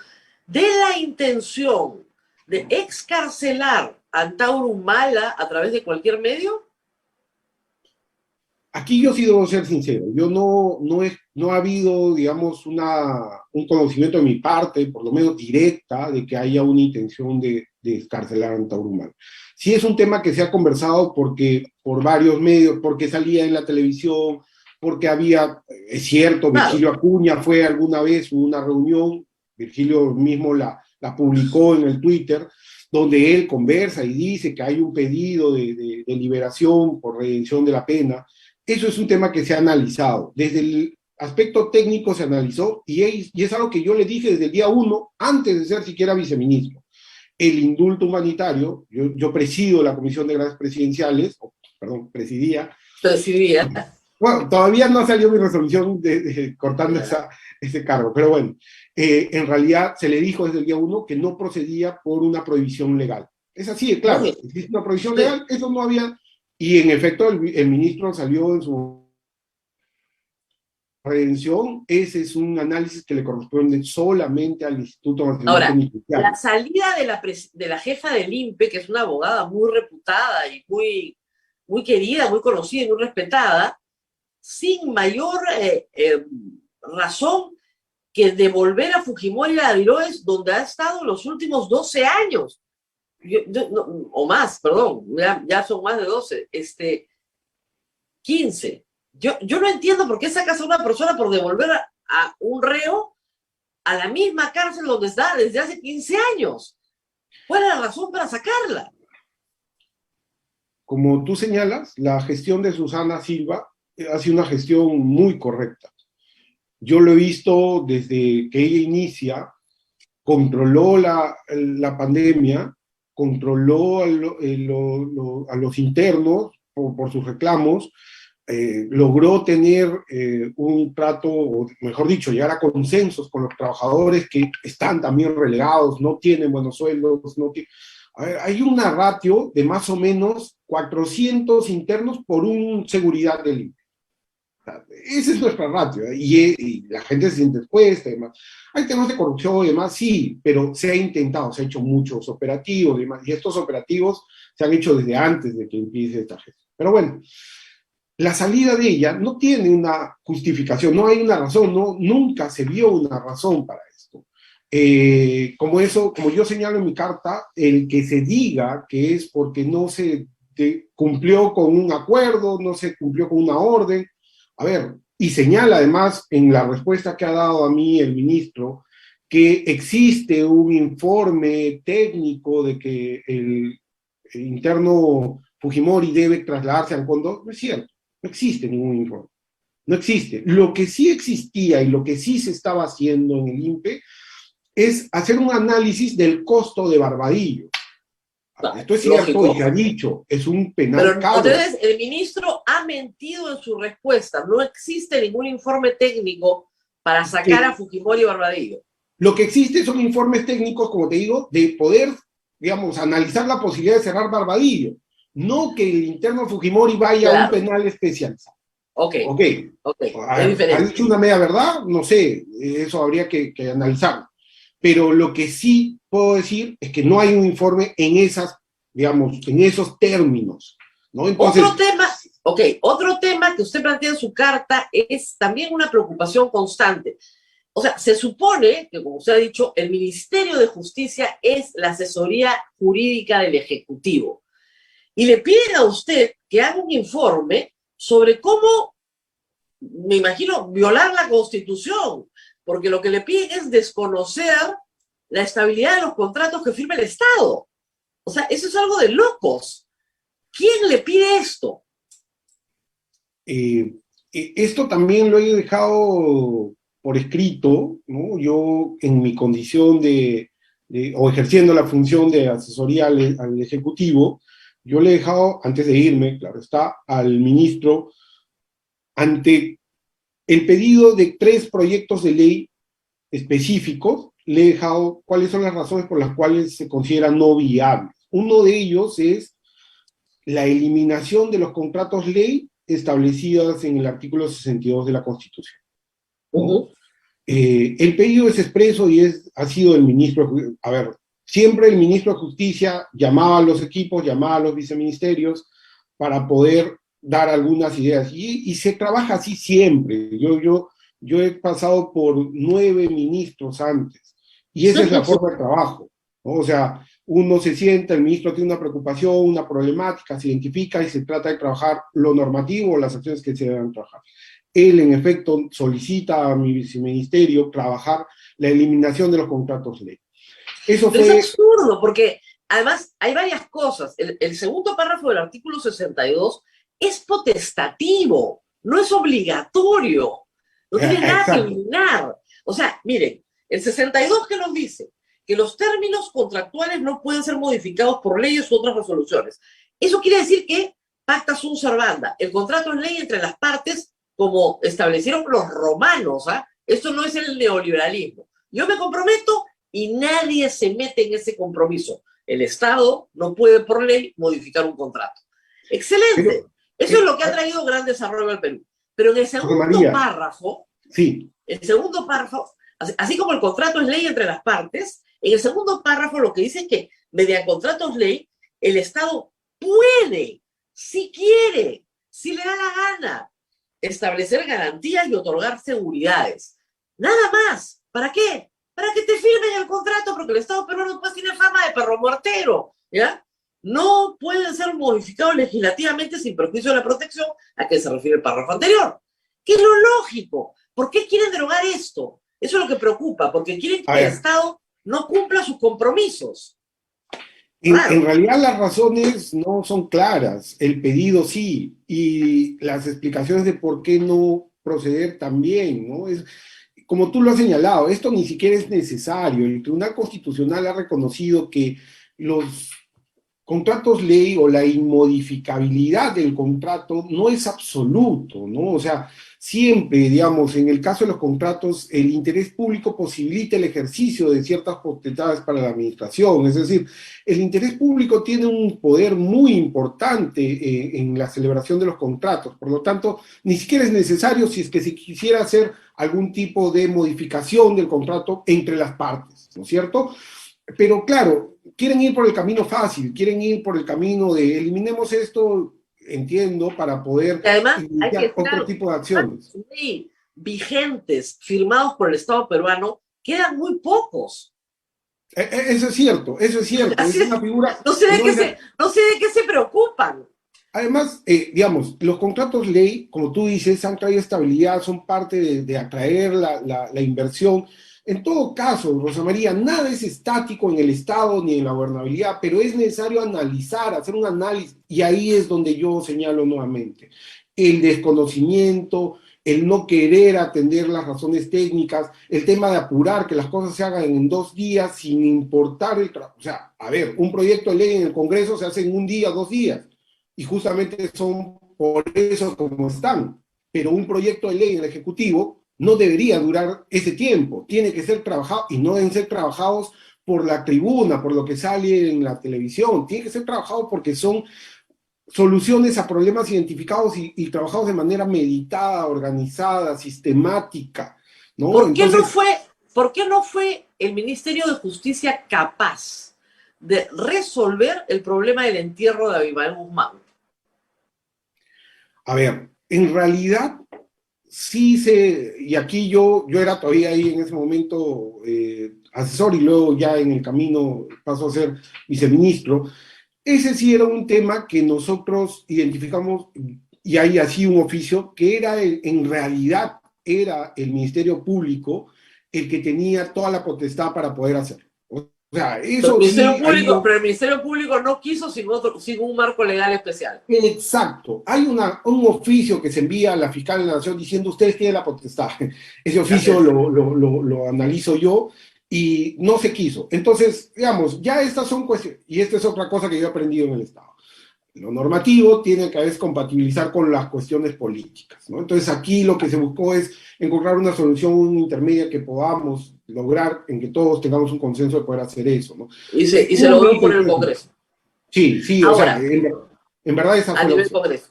C: de la intención de excarcelar a Antauro Humala a través de cualquier medio?
D: Aquí yo sí debo ser sincero, yo no ha habido, digamos, un conocimiento de mi parte, por lo menos directa, de que haya una intención de de excarcelar a Taurumán. Sí es un tema que se ha conversado por varios medios, porque salía en la televisión, porque había, es cierto,
C: Claro.
D: Virgilio Acuña fue alguna vez a una reunión, Virgilio mismo la publicó en el Twitter, donde él conversa y dice que hay un pedido de liberación por redención de la pena. Eso es un tema que se ha analizado. Desde el aspecto técnico se analizó y es algo que yo le dije desde el día 1, antes de ser siquiera viceministro. El indulto humanitario, yo presido la Comisión de Gracias Presidenciales, presidía. Bueno, todavía no salió mi resolución cortando ese cargo, pero bueno, en realidad se le dijo desde el día 1 que no procedía por una prohibición legal. Es así, claro, existe una prohibición legal, eso no había, y en efecto el ministro salió en su redención. Ese es un análisis que le corresponde solamente al Instituto Nacional Penitenciario.
C: La salida de la jefa del INPE, que es una abogada muy reputada y muy querida, muy conocida y muy respetada, sin mayor razón que devolver a Fujimori a Diloes, donde ha estado los últimos 12 años, o más, perdón, ya son más de 12, 15. Yo no entiendo por qué sacas a una persona por devolver a un reo a la misma cárcel donde está desde hace 15 años. ¿Cuál es la razón para sacarla?
D: Como tú señalas, la gestión de Susana Silva ha sido una gestión muy correcta. Yo lo he visto desde que ella inicia, controló la pandemia, controló a los internos por sus reclamos, logró tener un trato, o mejor dicho, llegar a consensos con los trabajadores que están también relegados, no tienen buenos sueldos, A ver, hay una ratio de más o menos 400 internos por un seguridad del INPE. Esa es nuestra ratio, y la gente se siente expuesta y demás. Hay temas de corrupción y demás, sí, pero se ha intentado, se ha hecho muchos operativos y demás, y estos operativos se han hecho desde antes de que empiece esta gestión. Pero bueno, la salida de ella no tiene una justificación, no hay una razón, nunca se vio una razón para esto. Como yo señalo en mi carta, el que se diga que es porque no se cumplió con un acuerdo, no se cumplió con una orden. A ver, y señala además en la respuesta que ha dado a mí el ministro que existe un informe técnico de que el interno Fujimori debe trasladarse al Condor. No es cierto, no existe ningún informe, no existe. Lo que sí existía y lo que sí se estaba haciendo en el INPE es hacer un análisis del costo de Barbadillo. Esto es cierto, y ha dicho, es un penal caro.
C: Entonces, el ministro ha mentido en su respuesta. No existe ningún informe técnico para sacar a Fujimori y Barbadillo.
D: Lo que existe son informes técnicos, como te digo, de poder, digamos, analizar la posibilidad de cerrar Barbadillo. No que el interno Fujimori vaya a un penal especializado.
C: Ok.
D: ¿Ha dicho una media verdad? No sé, eso habría que analizarlo. Pero lo que sí puedo decir es que no hay un informe en esos términos, ¿no? Entonces,
C: otro tema que usted plantea en su carta es también una preocupación constante. O sea, se supone que, como usted ha dicho, el Ministerio de Justicia es la asesoría jurídica del Ejecutivo. Y le piden a usted que haga un informe sobre cómo, me imagino, violar la Constitución, porque lo que le piden es desconocer la estabilidad de los contratos que firma el Estado. O sea, eso es algo de locos. ¿Quién le pide esto?
D: Esto también lo he dejado por escrito, ¿no? Yo, en mi condición o ejerciendo la función de asesoría al Ejecutivo, yo le he dejado, antes de irme, claro está, al ministro, ante el pedido de 3 proyectos de ley específicos, le he dejado cuáles son las razones por las cuales se consideran no viables. Uno de ellos es la eliminación de los contratos ley establecidas en el artículo 62 de la Constitución. El pedido es expreso y ha sido del ministro. A ver, siempre el ministro de Justicia llamaba a los equipos, llamaba a los viceministerios para poder dar algunas ideas, y se trabaja así siempre. Yo he pasado por 9 ministros antes, y esa es la forma de trabajo, ¿no? O sea, uno se sienta, el ministro tiene una preocupación, una problemática, se identifica y se trata de trabajar lo normativo o las acciones que se deben trabajar. Él, en efecto, solicita a mi viceministerio trabajar la eliminación de los contratos ley. Eso
C: Pero
D: fue...
C: es absurdo, porque además hay varias cosas. El segundo párrafo del artículo 62 es potestativo, no es obligatorio, no tiene nada que eliminar. O sea, miren, el 62 que nos dice que los términos contractuales no pueden ser modificados por leyes u otras resoluciones. Eso quiere decir que pacta sunt servanda. El contrato es ley entre las partes, como establecieron los romanos. ¿Ah? Esto no es el neoliberalismo. Yo me comprometo y nadie se mete en ese compromiso. El Estado no puede por ley modificar un contrato. Excelente. Eso es lo que ha traído gran desarrollo al Perú. Pero en el segundo párrafo,
D: sí.
C: El segundo párrafo, así como el contrato es ley entre las partes, en el segundo párrafo lo que dice es que mediante contratos ley, el Estado puede, si quiere, si le da la gana, establecer garantías y otorgar seguridades. Nada más. ¿Para qué? Para que te firmen el contrato, porque el Estado peruano pues tiene fama de perro muertero, ¿ya? No pueden ser modificados legislativamente sin perjuicio de la protección a que se refiere el párrafo anterior. ¿Qué es lo lógico? ¿Por qué quieren derogar esto? Eso es lo que preocupa, porque quieren que el Estado no cumpla sus compromisos.
D: En realidad las razones no son claras, el pedido sí, y las explicaciones de por qué no proceder también, ¿no? Como tú lo has señalado, esto ni siquiera es necesario. El Tribunal Constitucional ha reconocido que los contratos ley o la inmodificabilidad del contrato no es absoluto, ¿no? O sea, siempre, digamos, en el caso de los contratos, el interés público posibilita el ejercicio de ciertas potestades para la administración. Es decir, el interés público tiene un poder muy importante en la celebración de los contratos. Por lo tanto, ni siquiera es necesario si es que se quisiera hacer algún tipo de modificación del contrato entre las partes, ¿no es cierto? Pero claro, quieren ir por el camino fácil, quieren ir por el camino de eliminemos esto, entiendo, para poder iniciar otro tipo de acciones.
C: Sí, vigentes, firmados por el Estado peruano, quedan muy pocos.
D: Eso es cierto, eso es cierto. Es una figura,
C: no sé de qué se preocupan.
D: Además, digamos, los contratos ley, como tú dices, han traído estabilidad, son parte de atraer la inversión. En todo caso, Rosa María, nada es estático en el Estado ni en la gobernabilidad, pero es necesario analizar, hacer un análisis, y ahí es donde yo señalo nuevamente. El desconocimiento, el no querer atender las razones técnicas, el tema de apurar que las cosas se hagan en 2 días sin importar el trabajo. O sea, a ver, un proyecto de ley en el Congreso se hace en 1 día, 2 días, y justamente son por eso como están. Pero un proyecto de ley en el Ejecutivo no debería durar ese tiempo, tiene que ser trabajado, y no deben ser trabajados por la tribuna, por lo que sale en la televisión, tiene que ser trabajados porque son soluciones a problemas identificados y trabajados de manera meditada, organizada, sistemática, ¿no?
C: ¿Por qué no fue el Ministerio de Justicia capaz de resolver el problema del entierro de Abimael Guzmán?
D: A ver, en realidad sí y aquí yo era todavía ahí en ese momento asesor y luego ya en el camino paso a ser viceministro. Ese sí era un tema que nosotros identificamos y hay así un oficio que era en realidad era el Ministerio Público el que tenía toda la potestad para poder hacerlo. O sea, eso
C: pero el Ministerio Público no quiso sin un marco legal especial.
D: Exacto. Hay un oficio que se envía a la fiscal de la Nación diciendo ustedes tienen la potestad. Ese oficio lo analizo yo y no se quiso. Entonces, digamos, ya estas son cuestiones, y esta es otra cosa que yo he aprendido en el Estado. Lo normativo tiene que a veces compatibilizar con las cuestiones políticas, ¿no? Entonces aquí lo que se buscó es encontrar una solución intermedia que podamos lograr en que todos tengamos un consenso de poder hacer eso, ¿no?
C: Y se logró por el Congreso.
D: Sí,
C: ahora,
D: o sea, en verdad esa fue
C: a nivel Congreso.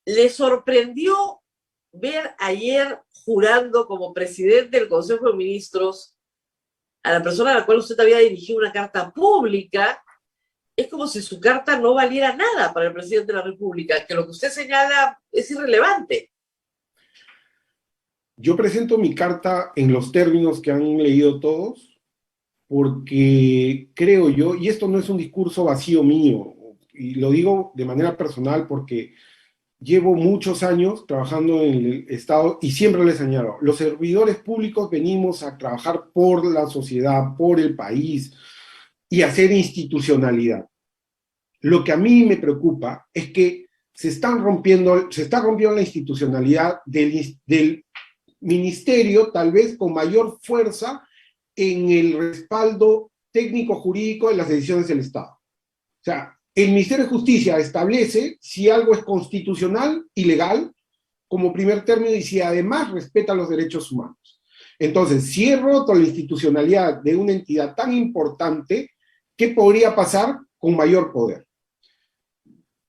C: ¿Le sorprendió ver ayer jurando como presidente del Consejo de Ministros a la persona a la cual usted había dirigido una carta pública? Es como si su carta no valiera nada para el presidente de la República, que lo que usted señala es irrelevante.
D: Yo presento mi carta en los términos que han leído todos, porque creo yo, y esto no es un discurso vacío mío, y lo digo de manera personal porque llevo muchos años trabajando en el Estado y siempre les añado, los servidores públicos venimos a trabajar por la sociedad, por el país y hacer institucionalidad. Lo que a mí me preocupa es que se está rompiendo la institucionalidad del ministerio, tal vez con mayor fuerza en el respaldo técnico-jurídico de las decisiones del Estado. O sea, el Ministerio de Justicia establece si algo es constitucional y legal como primer término y si además respeta los derechos humanos. Entonces, si he roto la institucionalidad de una entidad tan importante, ¿qué podría pasar con mayor poder?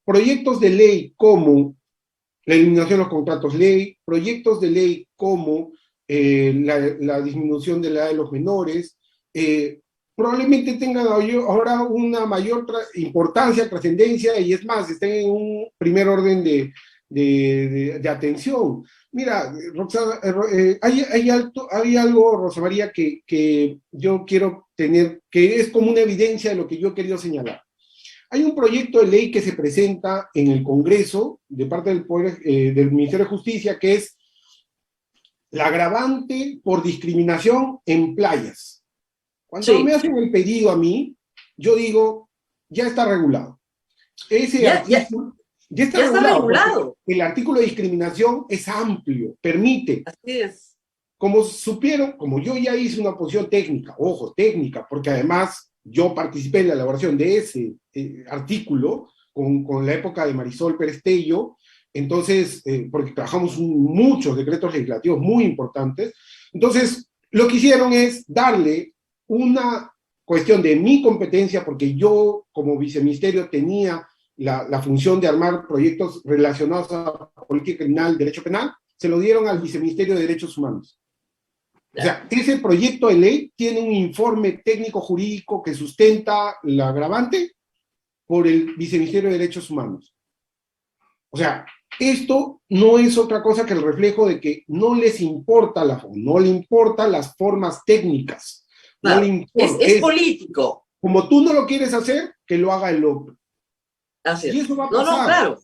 D: Proyectos de ley como la eliminación de los contratos ley, proyectos de ley como la disminución de la edad de los menores, probablemente tengan ahora una mayor importancia, trascendencia, y es más, estén en un primer orden de atención. Mira, Roxana, hay algo, Rosa María, que yo quiero tener, que es como una evidencia de lo que yo he querido señalar. Hay un proyecto de ley que se presenta en el Congreso de parte del Ministerio de Justicia, que es la agravante por discriminación en playas. Cuando me hacen el pedido a mí, yo digo, ya está regulado. Ese artículo ya está regulado. El artículo de discriminación es amplio, permite.
C: Así es.
D: Como supieron, como yo ya hice una posición técnica, ojo, técnica, porque además yo participé en la elaboración de ese artículo con la época de Marisol Pérez Tello, entonces, porque trabajamos muchos decretos legislativos muy importantes, entonces lo que hicieron es darle una cuestión de mi competencia, porque yo como viceministerio tenía la función de armar proyectos relacionados a política criminal, derecho penal, se lo dieron al Viceministerio de Derechos Humanos. O sea, ese proyecto de ley tiene un informe técnico jurídico que sustenta la agravante por el Viceministerio de Derechos Humanos. O sea, esto no es otra cosa que el reflejo de que no les importa no le importan las formas técnicas.
C: Claro,
D: no le importa,
C: es político.
D: Como tú no lo quieres hacer, que lo haga el otro.
C: Así es.
D: Y eso va a pasar.
C: No, claro.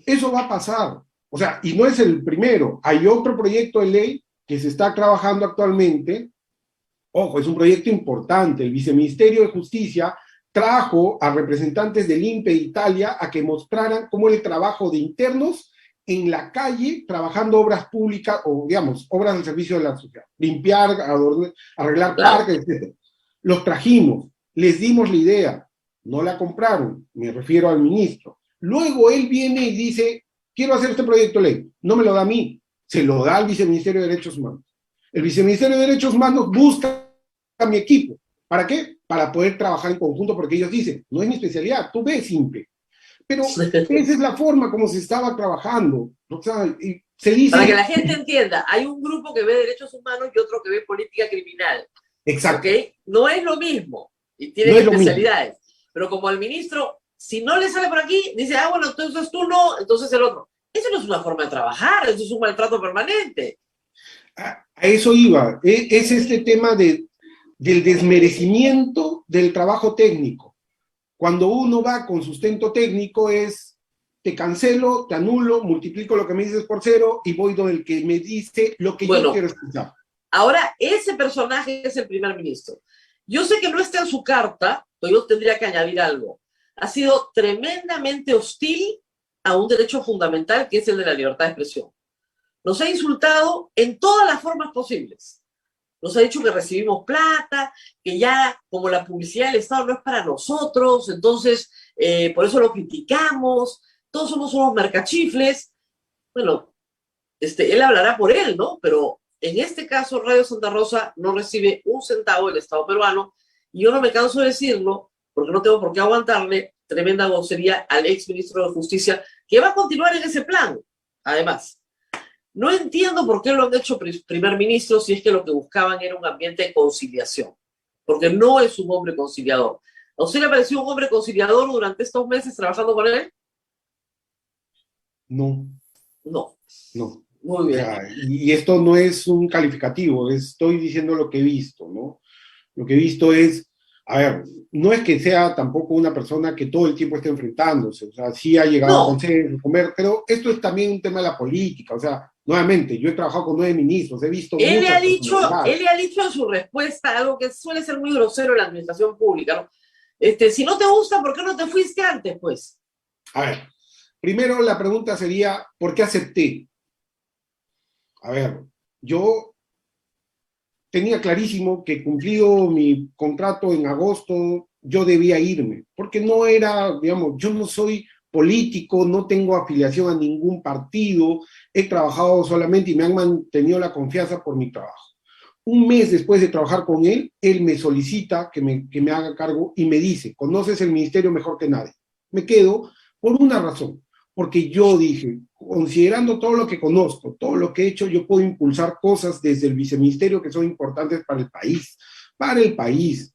D: Eso va a pasar. O sea, y no es el primero. Hay otro proyecto de ley que se está trabajando actualmente. Ojo, es un proyecto importante. El Viceministerio de Justicia trajo a representantes del INPE de Italia a que mostraran cómo el trabajo de internos en la calle, trabajando obras públicas, o digamos, obras al servicio de la sociedad, limpiar, arreglar parques, etc. Los trajimos, les dimos la idea, no la compraron, me refiero al ministro. Luego él viene y dice, quiero hacer este proyecto de ley, no me lo da a mí, se lo da al Viceministerio de Derechos Humanos. El Viceministerio de Derechos Humanos busca a mi equipo. ¿Para qué? Para poder trabajar en conjunto, porque ellos dicen, no es mi especialidad, tú ves simple. Pero esa es la forma como se estaba trabajando. O sea, y se dice...
C: Para que la gente entienda, hay un grupo que ve derechos humanos y otro que ve política criminal.
D: Exacto.
C: ¿Okay? No es lo mismo, y tienen especialidades. Pero como el ministro, si no le sale por aquí, dice, bueno, entonces tú no, entonces el otro. Eso no es una forma de trabajar, eso es un maltrato permanente.
D: A eso iba. Es este tema del desmerecimiento del trabajo técnico. Cuando uno va con sustento técnico es, te cancelo, te anulo, multiplico lo que me dices por 0 y voy donde el que me dice lo que yo quiero escuchar.
C: Ahora, ese personaje es el primer ministro. Yo sé que no está en su carta, pero yo tendría que añadir algo. Ha sido tremendamente hostil a un derecho fundamental que es el de la libertad de expresión. Nos ha insultado en todas las formas posibles. Nos ha dicho que recibimos plata, que ya como la publicidad del Estado no es para nosotros, entonces por eso lo criticamos, todos somos unos mercachifles. Bueno, él hablará por él, ¿no? Pero en este caso Radio Santa Rosa no recibe un centavo del Estado peruano y yo no me canso de decirlo porque no tengo por qué aguantarle tremenda grosería al ex ministro de Justicia que va a continuar en ese plan, además. No entiendo por qué lo han hecho primer ministro si es que lo que buscaban era un ambiente de conciliación, porque no es un hombre conciliador. ¿A usted le pareció un hombre conciliador durante estos meses trabajando con él?
D: No.
C: No.
D: No.
C: Muy bien.
D: O sea, y esto no es un calificativo, estoy diciendo lo que he visto, ¿no? Lo que he visto es, a ver, no es que sea tampoco una persona que todo el tiempo esté enfrentándose, o sea, sí ha llegado a
C: No,
D: consenso, comer, pero esto es también un tema de la política, o sea, nuevamente, yo he trabajado con 9 ministros, he visto muchas
C: él
D: personalidades.
C: le ha dicho en su respuesta algo que suele ser muy grosero en la administración pública, ¿no? Si no te gusta, ¿por qué no te fuiste antes, pues?
D: A ver, primero la pregunta sería, ¿por qué acepté? A ver, yo tenía clarísimo que cumplido mi contrato en agosto, yo debía irme, porque no era, digamos, yo no soy político, no tengo afiliación a ningún partido, he trabajado solamente y me han mantenido la confianza por mi trabajo. Un mes después de trabajar con él me solicita que me haga cargo y me dice, conoces el ministerio mejor que nadie. Me quedo por una razón, porque yo dije, considerando todo lo que conozco, todo lo que he hecho, yo puedo impulsar cosas desde el viceministerio que son importantes para el país, para el país.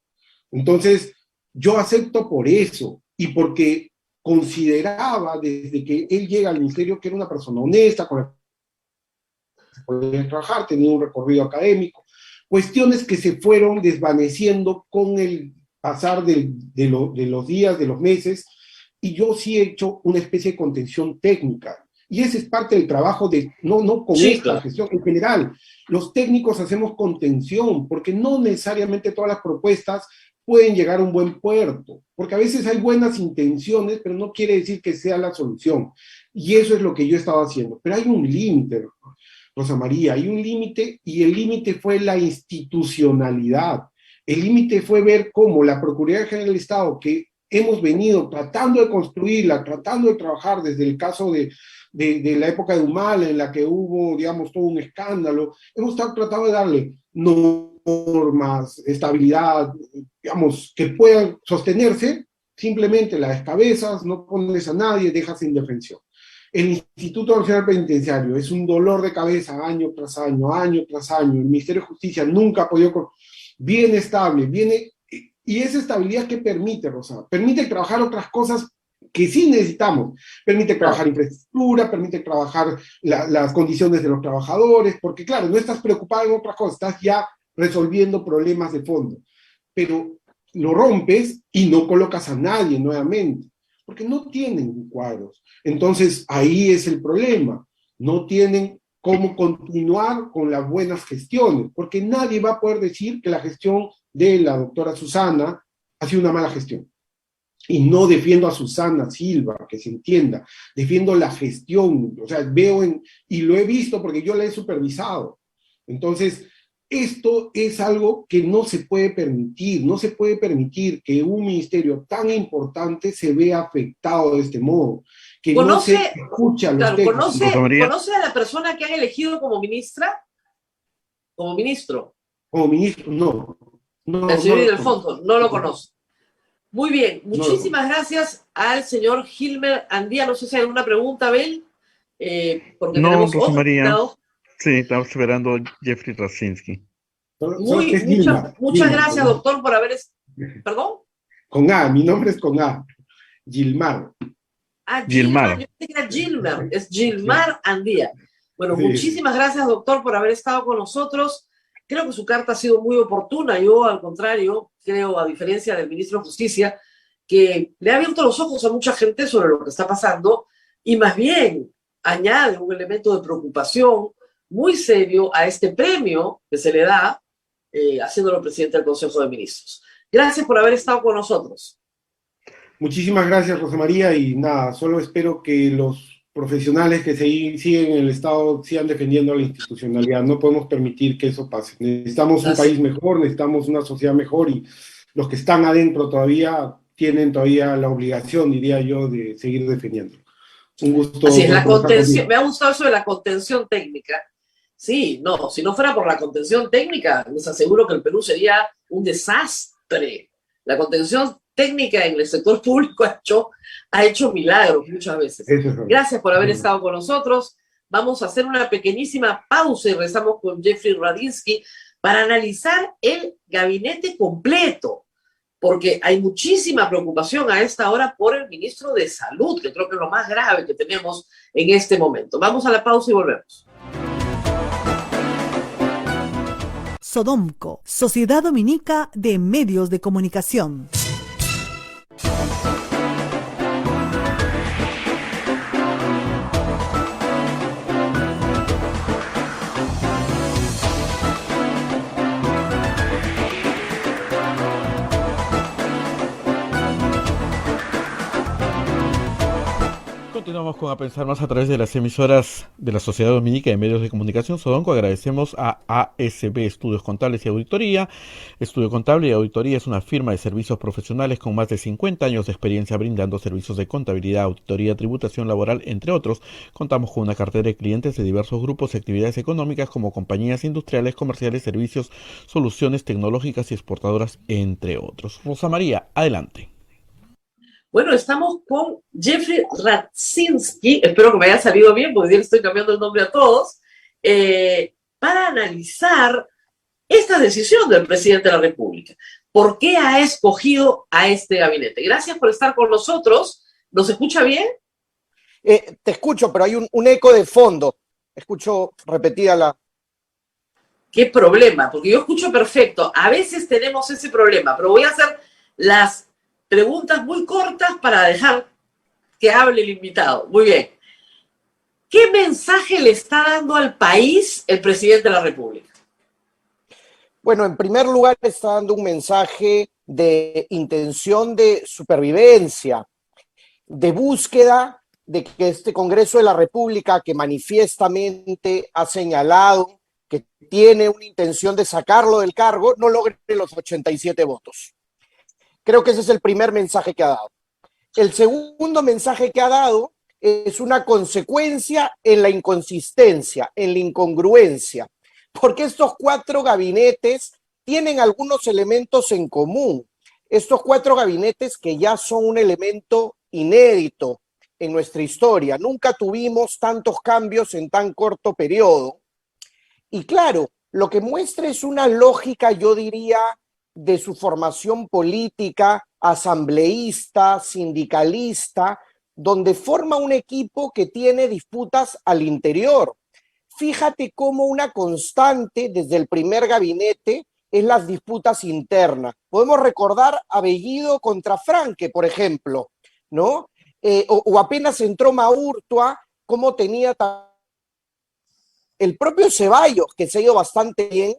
D: Entonces, yo acepto por eso y porque consideraba desde que él llega al ministerio que era una persona honesta, con la que se podía trabajar, tenía un recorrido académico, cuestiones que se fueron desvaneciendo con el pasar de los días, de los meses, y yo sí he hecho una especie de contención técnica. Y ese es parte del trabajo de, no con
C: Sí,
D: esta
C: claro.
D: gestión en general. Los técnicos hacemos contención, porque no necesariamente todas las propuestas pueden llegar a un buen puerto, porque a veces hay buenas intenciones, pero no quiere decir que sea la solución. Y eso es lo que yo estaba haciendo. Pero hay un límite, Rosa María, hay un límite, y el límite fue la institucionalidad. El límite fue ver cómo la Procuraduría General del Estado, que hemos venido tratando de construirla, tratando de trabajar desde el caso de la época de Humala, en la que hubo, digamos, todo un escándalo, hemos tratado de darle normas, estabilidad, digamos, que puedan sostenerse, simplemente la descabezas, no pones a nadie, dejas indefensión. El Instituto Nacional Penitenciario es un dolor de cabeza año tras año, año tras año. El Ministerio de Justicia nunca ha podido, bien estable, viene, y esa estabilidad que permite, Rosa, permite trabajar otras cosas que sí necesitamos, permite trabajar infraestructura, permite trabajar las condiciones de los trabajadores, porque claro, no estás preocupado en otras cosas, estás ya resolviendo problemas de fondo, pero lo rompes y no colocas a nadie nuevamente, porque no tienen cuadros. Entonces, ahí es el problema. No tienen cómo continuar con las buenas gestiones, porque nadie va a poder decir que la gestión de la doctora Susana ha sido una mala gestión. Y no defiendo a Susana Silva, que se entienda, defiendo la gestión, o sea, y lo he visto porque yo la he supervisado. Entonces, esto es algo que no se puede permitir, no se puede permitir que un ministerio tan importante se vea afectado de este modo, que no se escucha los textos.
C: ¿Conoce a la persona que han elegido como ministra? Como ministro.
D: Como ministro, no.
C: El señor Ildefonso, no lo conoce. Muy bien, muchísimas gracias al señor Gilmer Andía. No sé si hay alguna pregunta, Abel, porque
B: no,
C: tenemos
B: Rosa
C: otro
B: María.
C: invitado.
B: Sí, estamos esperando a Jeffrey Rasinski.
C: Muchas gracias, doctor, por haber... ¿Perdón?
D: Con A, mi nombre es con A. Gilmar.
C: Ah, Gilmar. Yo pensé que era Gilmer, es Gilmar Andía. Bueno, muchísimas gracias, doctor, por haber estado con nosotros. Creo que su carta ha sido muy oportuna. Yo, al contrario, creo, a diferencia del ministro de Justicia, que le ha abierto los ojos a mucha gente sobre lo que está pasando y más bien añade un elemento de preocupación muy serio a este premio que se le da haciéndolo presidente del Consejo de Ministros. Gracias por haber estado con nosotros.
D: Muchísimas gracias, Rosa María, y nada, solo espero que los profesionales que siguen en el Estado sigan defendiendo la institucionalidad. No podemos permitir que eso pase. Necesitamos un país mejor, necesitamos una sociedad mejor, y los que están adentro tienen todavía la obligación, diría yo, de seguir defendiendo. Un gusto.
C: Así es, la contención, me ha gustado eso de la contención técnica. Sí, no, si no fuera por la contención técnica, les aseguro que el Perú sería un desastre. La contención técnica en el sector público ha hecho milagros muchas veces. Gracias por haber estado con nosotros. Vamos a hacer una pequeñísima pausa y regresamos con Jeffrey Radinsky para analizar el gabinete completo, porque hay muchísima preocupación a esta hora por el ministro de Salud, que creo que es lo más grave que tenemos en este momento. Vamos a la pausa y volvemos.
E: Sodomco, Sociedad Dominica de Medios de Comunicación.
B: Continuamos con A Pensar Más a través de las emisoras de la Sociedad Dominica de Medios de Comunicación Sodomco. Agradecemos a ASB Estudios Contables y Auditoría. Estudio Contable y Auditoría es una firma de servicios profesionales con más de 50 años de experiencia brindando servicios de contabilidad, auditoría, tributación laboral, entre otros. Contamos con una cartera de clientes de diversos grupos y actividades económicas como compañías industriales, comerciales, servicios, soluciones tecnológicas y exportadoras, entre otros. Rosa María, adelante.
C: Bueno, estamos con Jeffrey Radzinski, espero que me haya salido bien, porque yo le estoy cambiando el nombre a todos, para analizar esta decisión del presidente de la República. ¿Por qué ha escogido a este gabinete? Gracias por estar con nosotros. ¿Nos escucha bien?
F: Te escucho, pero hay un eco de fondo. Escucho repetida la...
C: ¿Qué problema? Porque yo escucho perfecto. A veces tenemos ese problema, pero voy a hacer las preguntas muy cortas para dejar que hable el invitado. Muy bien. ¿Qué mensaje le está dando al país el presidente de la República?
F: Bueno, en primer lugar está dando un mensaje de intención de supervivencia, de búsqueda de que este Congreso de la República, que manifiestamente ha señalado que tiene una intención de sacarlo del cargo, no logre los 87 votos. Creo que ese es el primer mensaje que ha dado. El segundo mensaje que ha dado es una consecuencia en la inconsistencia, en la incongruencia, porque estos 4 gabinetes tienen algunos elementos en común. Estos 4 gabinetes que ya son un elemento inédito en nuestra historia. Nunca tuvimos tantos cambios en tan corto periodo. Y claro, lo que muestra es una lógica, yo diría, de su formación política, asambleísta, sindicalista, donde forma un equipo que tiene disputas al interior. Fíjate cómo una constante desde el primer gabinete es las disputas internas. Podemos recordar a Bellido contra Franque, por ejemplo, ¿no? O apenas entró Maurtua, cómo tenía el propio Ceballos, que se ha ido bastante bien,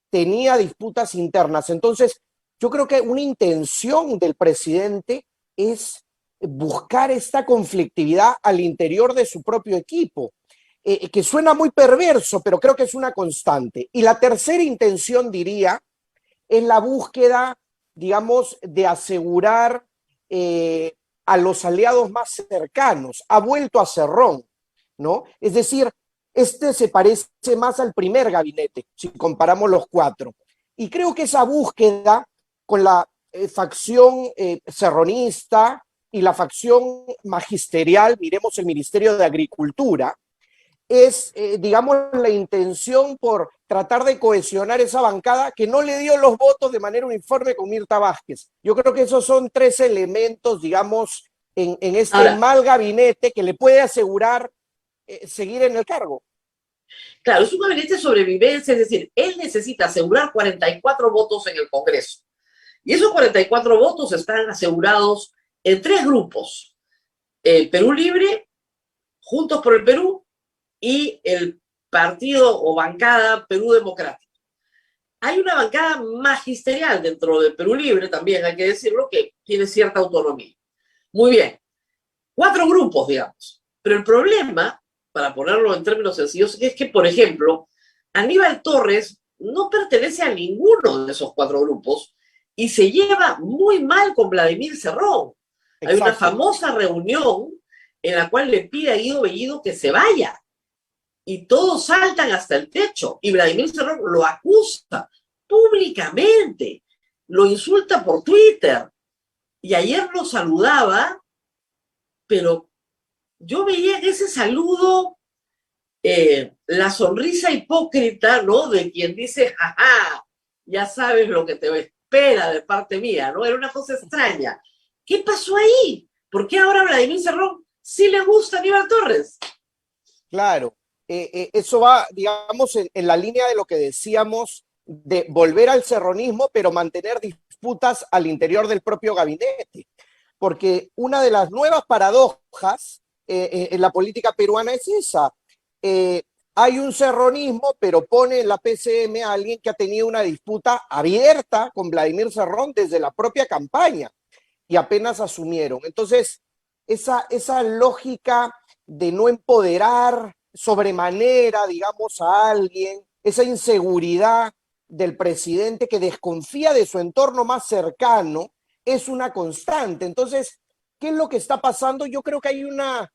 F: tenía disputas internas. Entonces, yo creo que una intención del presidente es buscar esta conflictividad al interior de su propio equipo, que suena muy perverso, pero creo que es una constante. Y la tercera intención, diría, es la búsqueda, digamos, de asegurar a los aliados más cercanos. Ha vuelto a Cerrón, ¿no? Es decir, este se parece más al primer gabinete, si comparamos los 4. Y creo que esa búsqueda con la facción cerronista y la facción magisterial, miremos el Ministerio de Agricultura, es, digamos, la intención por tratar de cohesionar esa bancada que no le dio los votos de manera uniforme con Mirta Vázquez. Yo creo que esos son 3 elementos, digamos, en este mal gabinete que le puede asegurar seguir en el cargo.
C: Claro, es un gabinete de sobrevivencia, es decir, él necesita asegurar 44 votos en el Congreso. Y esos 44 votos están asegurados en 3 grupos. El Perú Libre, Juntos por el Perú y el partido o bancada Perú Democrático. Hay una bancada magisterial dentro del Perú Libre, también hay que decirlo, que tiene cierta autonomía. Muy bien, 4 grupos, digamos. Pero el problema, para ponerlo en términos sencillos, es que, por ejemplo, Aníbal Torres no pertenece a ninguno de esos 4 grupos y se lleva muy mal con Vladimir Cerrón. Exacto. Hay una famosa reunión en la cual le pide a Guido Bellido que se vaya y todos saltan hasta el techo y Vladimir Cerrón lo acusa públicamente, lo insulta por Twitter y ayer lo saludaba, pero yo veía en ese saludo la sonrisa hipócrita, ¿no? De quien dice, jaja, ya sabes lo que te espera de parte mía, ¿no? Era una cosa extraña. ¿Qué pasó ahí? ¿Por qué ahora Vladimir Cerrón sí le gusta a Aníbal Torres?
F: Claro, eso va, digamos, en la línea de lo que decíamos de volver al serronismo, pero mantener disputas al interior del propio gabinete. Porque una de las nuevas paradojas en la política peruana es esa. Hay un serronismo, pero pone en la PCM a alguien que ha tenido una disputa abierta con Vladimir Cerrón desde la propia campaña y apenas asumieron. Entonces, esa lógica de no empoderar sobremanera, digamos, a alguien, esa inseguridad del presidente que desconfía de su entorno más cercano, es una constante. Entonces, ¿qué es lo que está pasando? Yo creo que hay una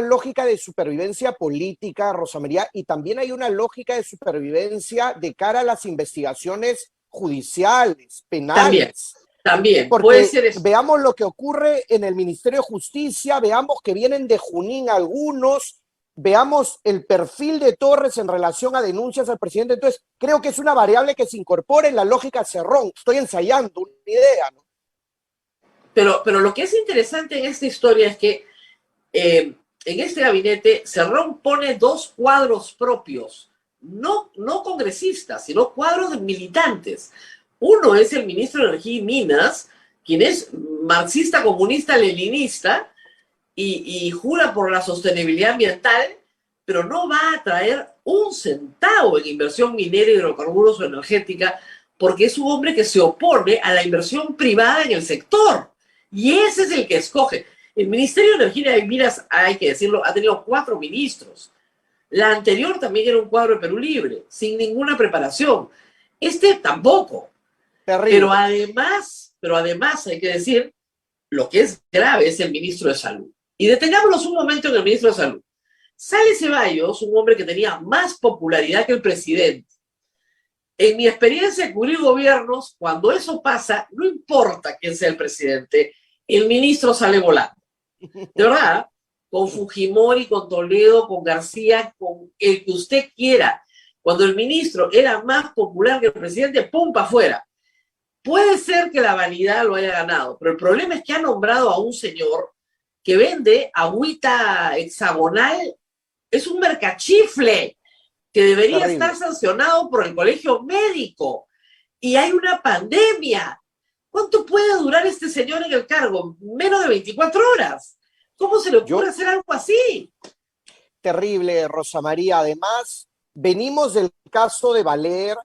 F: lógica de supervivencia política, Rosa María, y también hay una lógica de supervivencia de cara a las investigaciones judiciales, penales.
C: También,
F: Porque
C: puede ser eso.
F: veamos lo que ocurre en el Ministerio de Justicia, veamos que vienen de Junín algunos, veamos el perfil de Torres en relación a denuncias al presidente. Entonces, creo que es una variable que se incorpora en la lógica Cerrón. Estoy ensayando una idea, ¿no?
C: Pero lo que es interesante en esta historia es que en este gabinete Cerrón pone dos cuadros propios, no congresistas, sino cuadros de militantes. Uno es el ministro de Energía y Minas, quien es marxista, comunista, leninista y jura por la sostenibilidad ambiental, pero no va a traer un centavo en inversión minera, hidrocarburos o energética, porque es un hombre que se opone a la inversión privada en el sector. Y ese es el que escoge. El Ministerio de Energía y Minas, hay que decirlo, ha tenido 4 ministros. La anterior también era un cuadro de Perú Libre, sin ninguna preparación. Este tampoco.
F: Terrible.
C: Pero además hay que decir, lo que es grave es el ministro de Salud. Y detengámonos un momento en el ministro de Salud. Sale Ceballos, un hombre que tenía más popularidad que el presidente. En mi experiencia de cubrir gobiernos, cuando eso pasa, no importa quién sea el presidente, el ministro sale volando. De verdad, con Fujimori, con Toledo, con García, con el que usted quiera. Cuando el ministro era más popular que el presidente, ¡pum!, para afuera. Puede ser que la vanidad lo haya ganado, pero el problema es que ha nombrado a un señor que vende agüita hexagonal. Es un mercachifle que debería estar sancionado por el colegio médico. Y hay una pandemia. ¿Cuánto puede durar este señor en el cargo? Menos de 24 horas. ¿Cómo se le ocurre hacer algo así?
F: Terrible, Rosa María. Además, venimos del caso de Valer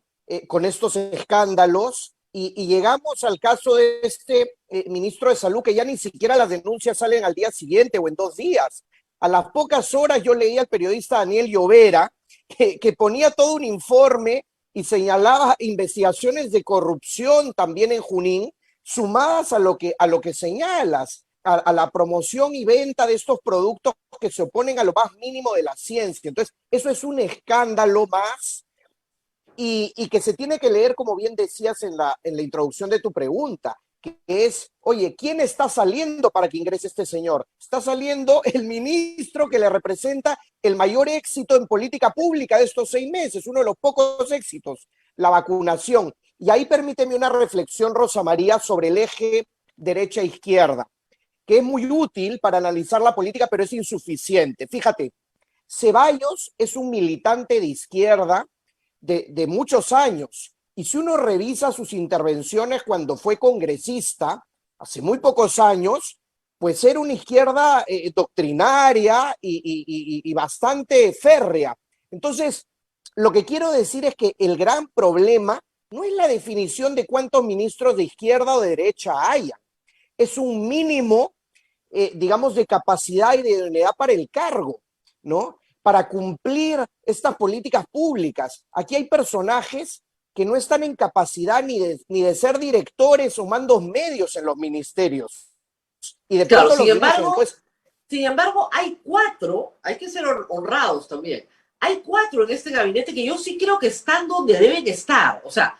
F: con estos escándalos y llegamos al caso de este ministro de Salud que ya ni siquiera las denuncias salen al día siguiente o en 2 días. A las pocas horas yo leí al periodista Daniel Llovera que ponía todo un informe y señalaba investigaciones de corrupción también en Junín, sumadas a lo que señalas, a la promoción y venta de estos productos que se oponen a lo más mínimo de la ciencia. Entonces, eso es un escándalo más y que se tiene que leer, como bien decías en la introducción de tu pregunta, que es, oye, ¿quién está saliendo para que ingrese este señor? Está saliendo el ministro que le representa el mayor éxito en política pública de estos 6 meses, uno de los pocos éxitos, la vacunación. Y ahí permíteme una reflexión, Rosa María, sobre el eje derecha-izquierda, que es muy útil para analizar la política, pero es insuficiente. Fíjate, Ceballos es un militante de izquierda de muchos años, y si uno revisa sus intervenciones cuando fue congresista, hace muy pocos años, pues era una izquierda doctrinaria y bastante férrea. Entonces, lo que quiero decir es que el gran problema no es la definición de cuántos ministros de izquierda o de derecha haya, es un mínimo, digamos, de capacidad y de idoneidad para el cargo, ¿no? Para cumplir estas políticas públicas. Aquí hay personajes que no están en capacidad ni de ser directores o mandos medios en los ministerios. Y de
C: claro,
F: pronto
C: sin embargo, hay 4, hay que ser honrados también, hay 4 en este gabinete que yo sí creo que están donde deben estar. O sea,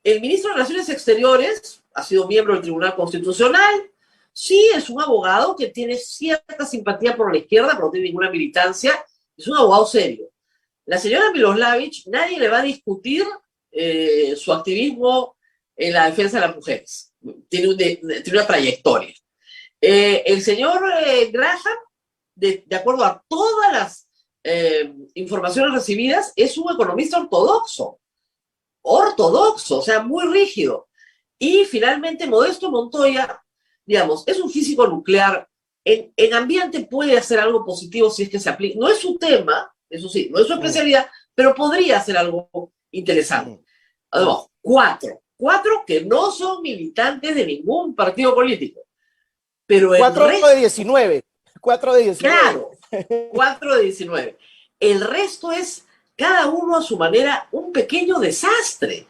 C: el ministro de Relaciones Exteriores ha sido miembro del Tribunal Constitucional, sí es un abogado que tiene cierta simpatía por la izquierda, pero no tiene ninguna militancia, es un abogado serio. La señora Miloslavich, nadie le va a discutir su activismo en la defensa de las mujeres. Tiene una trayectoria. El señor Graham, de acuerdo a todas las informaciones recibidas, es un economista ortodoxo. ortodoxo, o sea, muy rígido. Y finalmente Modesto Montoya, digamos, es un físico nuclear. En ambiente puede hacer algo positivo si es que se aplica. No es su tema, eso sí, no es su especialidad, pero podría hacer algo interesante. Además, cuatro que no son militantes de ningún partido político. Pero el
F: 4
C: resto,
F: de 19. 4 de 19.
C: claro, 4 de 19. El resto es, cada uno a su manera, un pequeño desastre.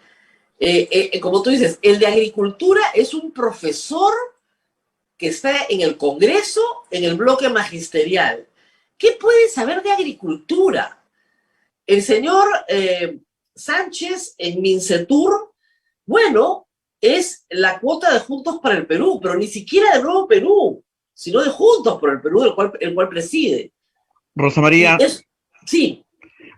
C: Como tú dices, el de agricultura es un profesor que está en el Congreso, en el bloque magisterial. ¿Qué puede saber de agricultura? El señor Sánchez en Mincetur, bueno, es la cuota de Juntos para el Perú, pero ni siquiera de Nuevo Perú, sino de Juntos por el Perú, el cual preside.
B: Rosa María,
C: sí.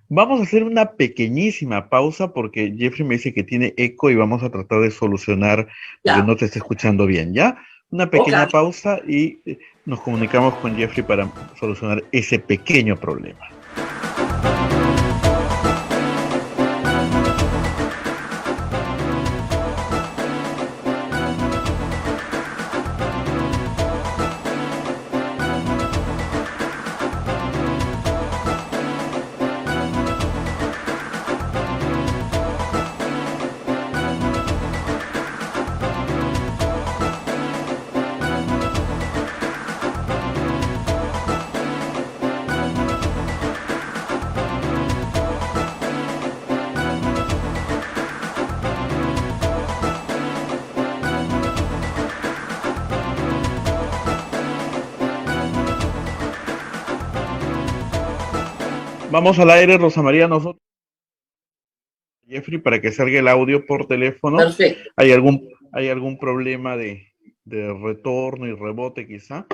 B: Vamos a hacer una pequeñísima pausa porque Jeffrey me dice que tiene eco y vamos a tratar de solucionar porque no te está escuchando bien, ¿ya? Una pequeña pausa y nos comunicamos con Jeffrey para solucionar ese pequeño problema. Vamos al aire, Rosa María, nosotros, Jeffrey, para que salga el audio por teléfono.
C: Perfecto.
B: ¿Hay algún problema de retorno y rebote quizá?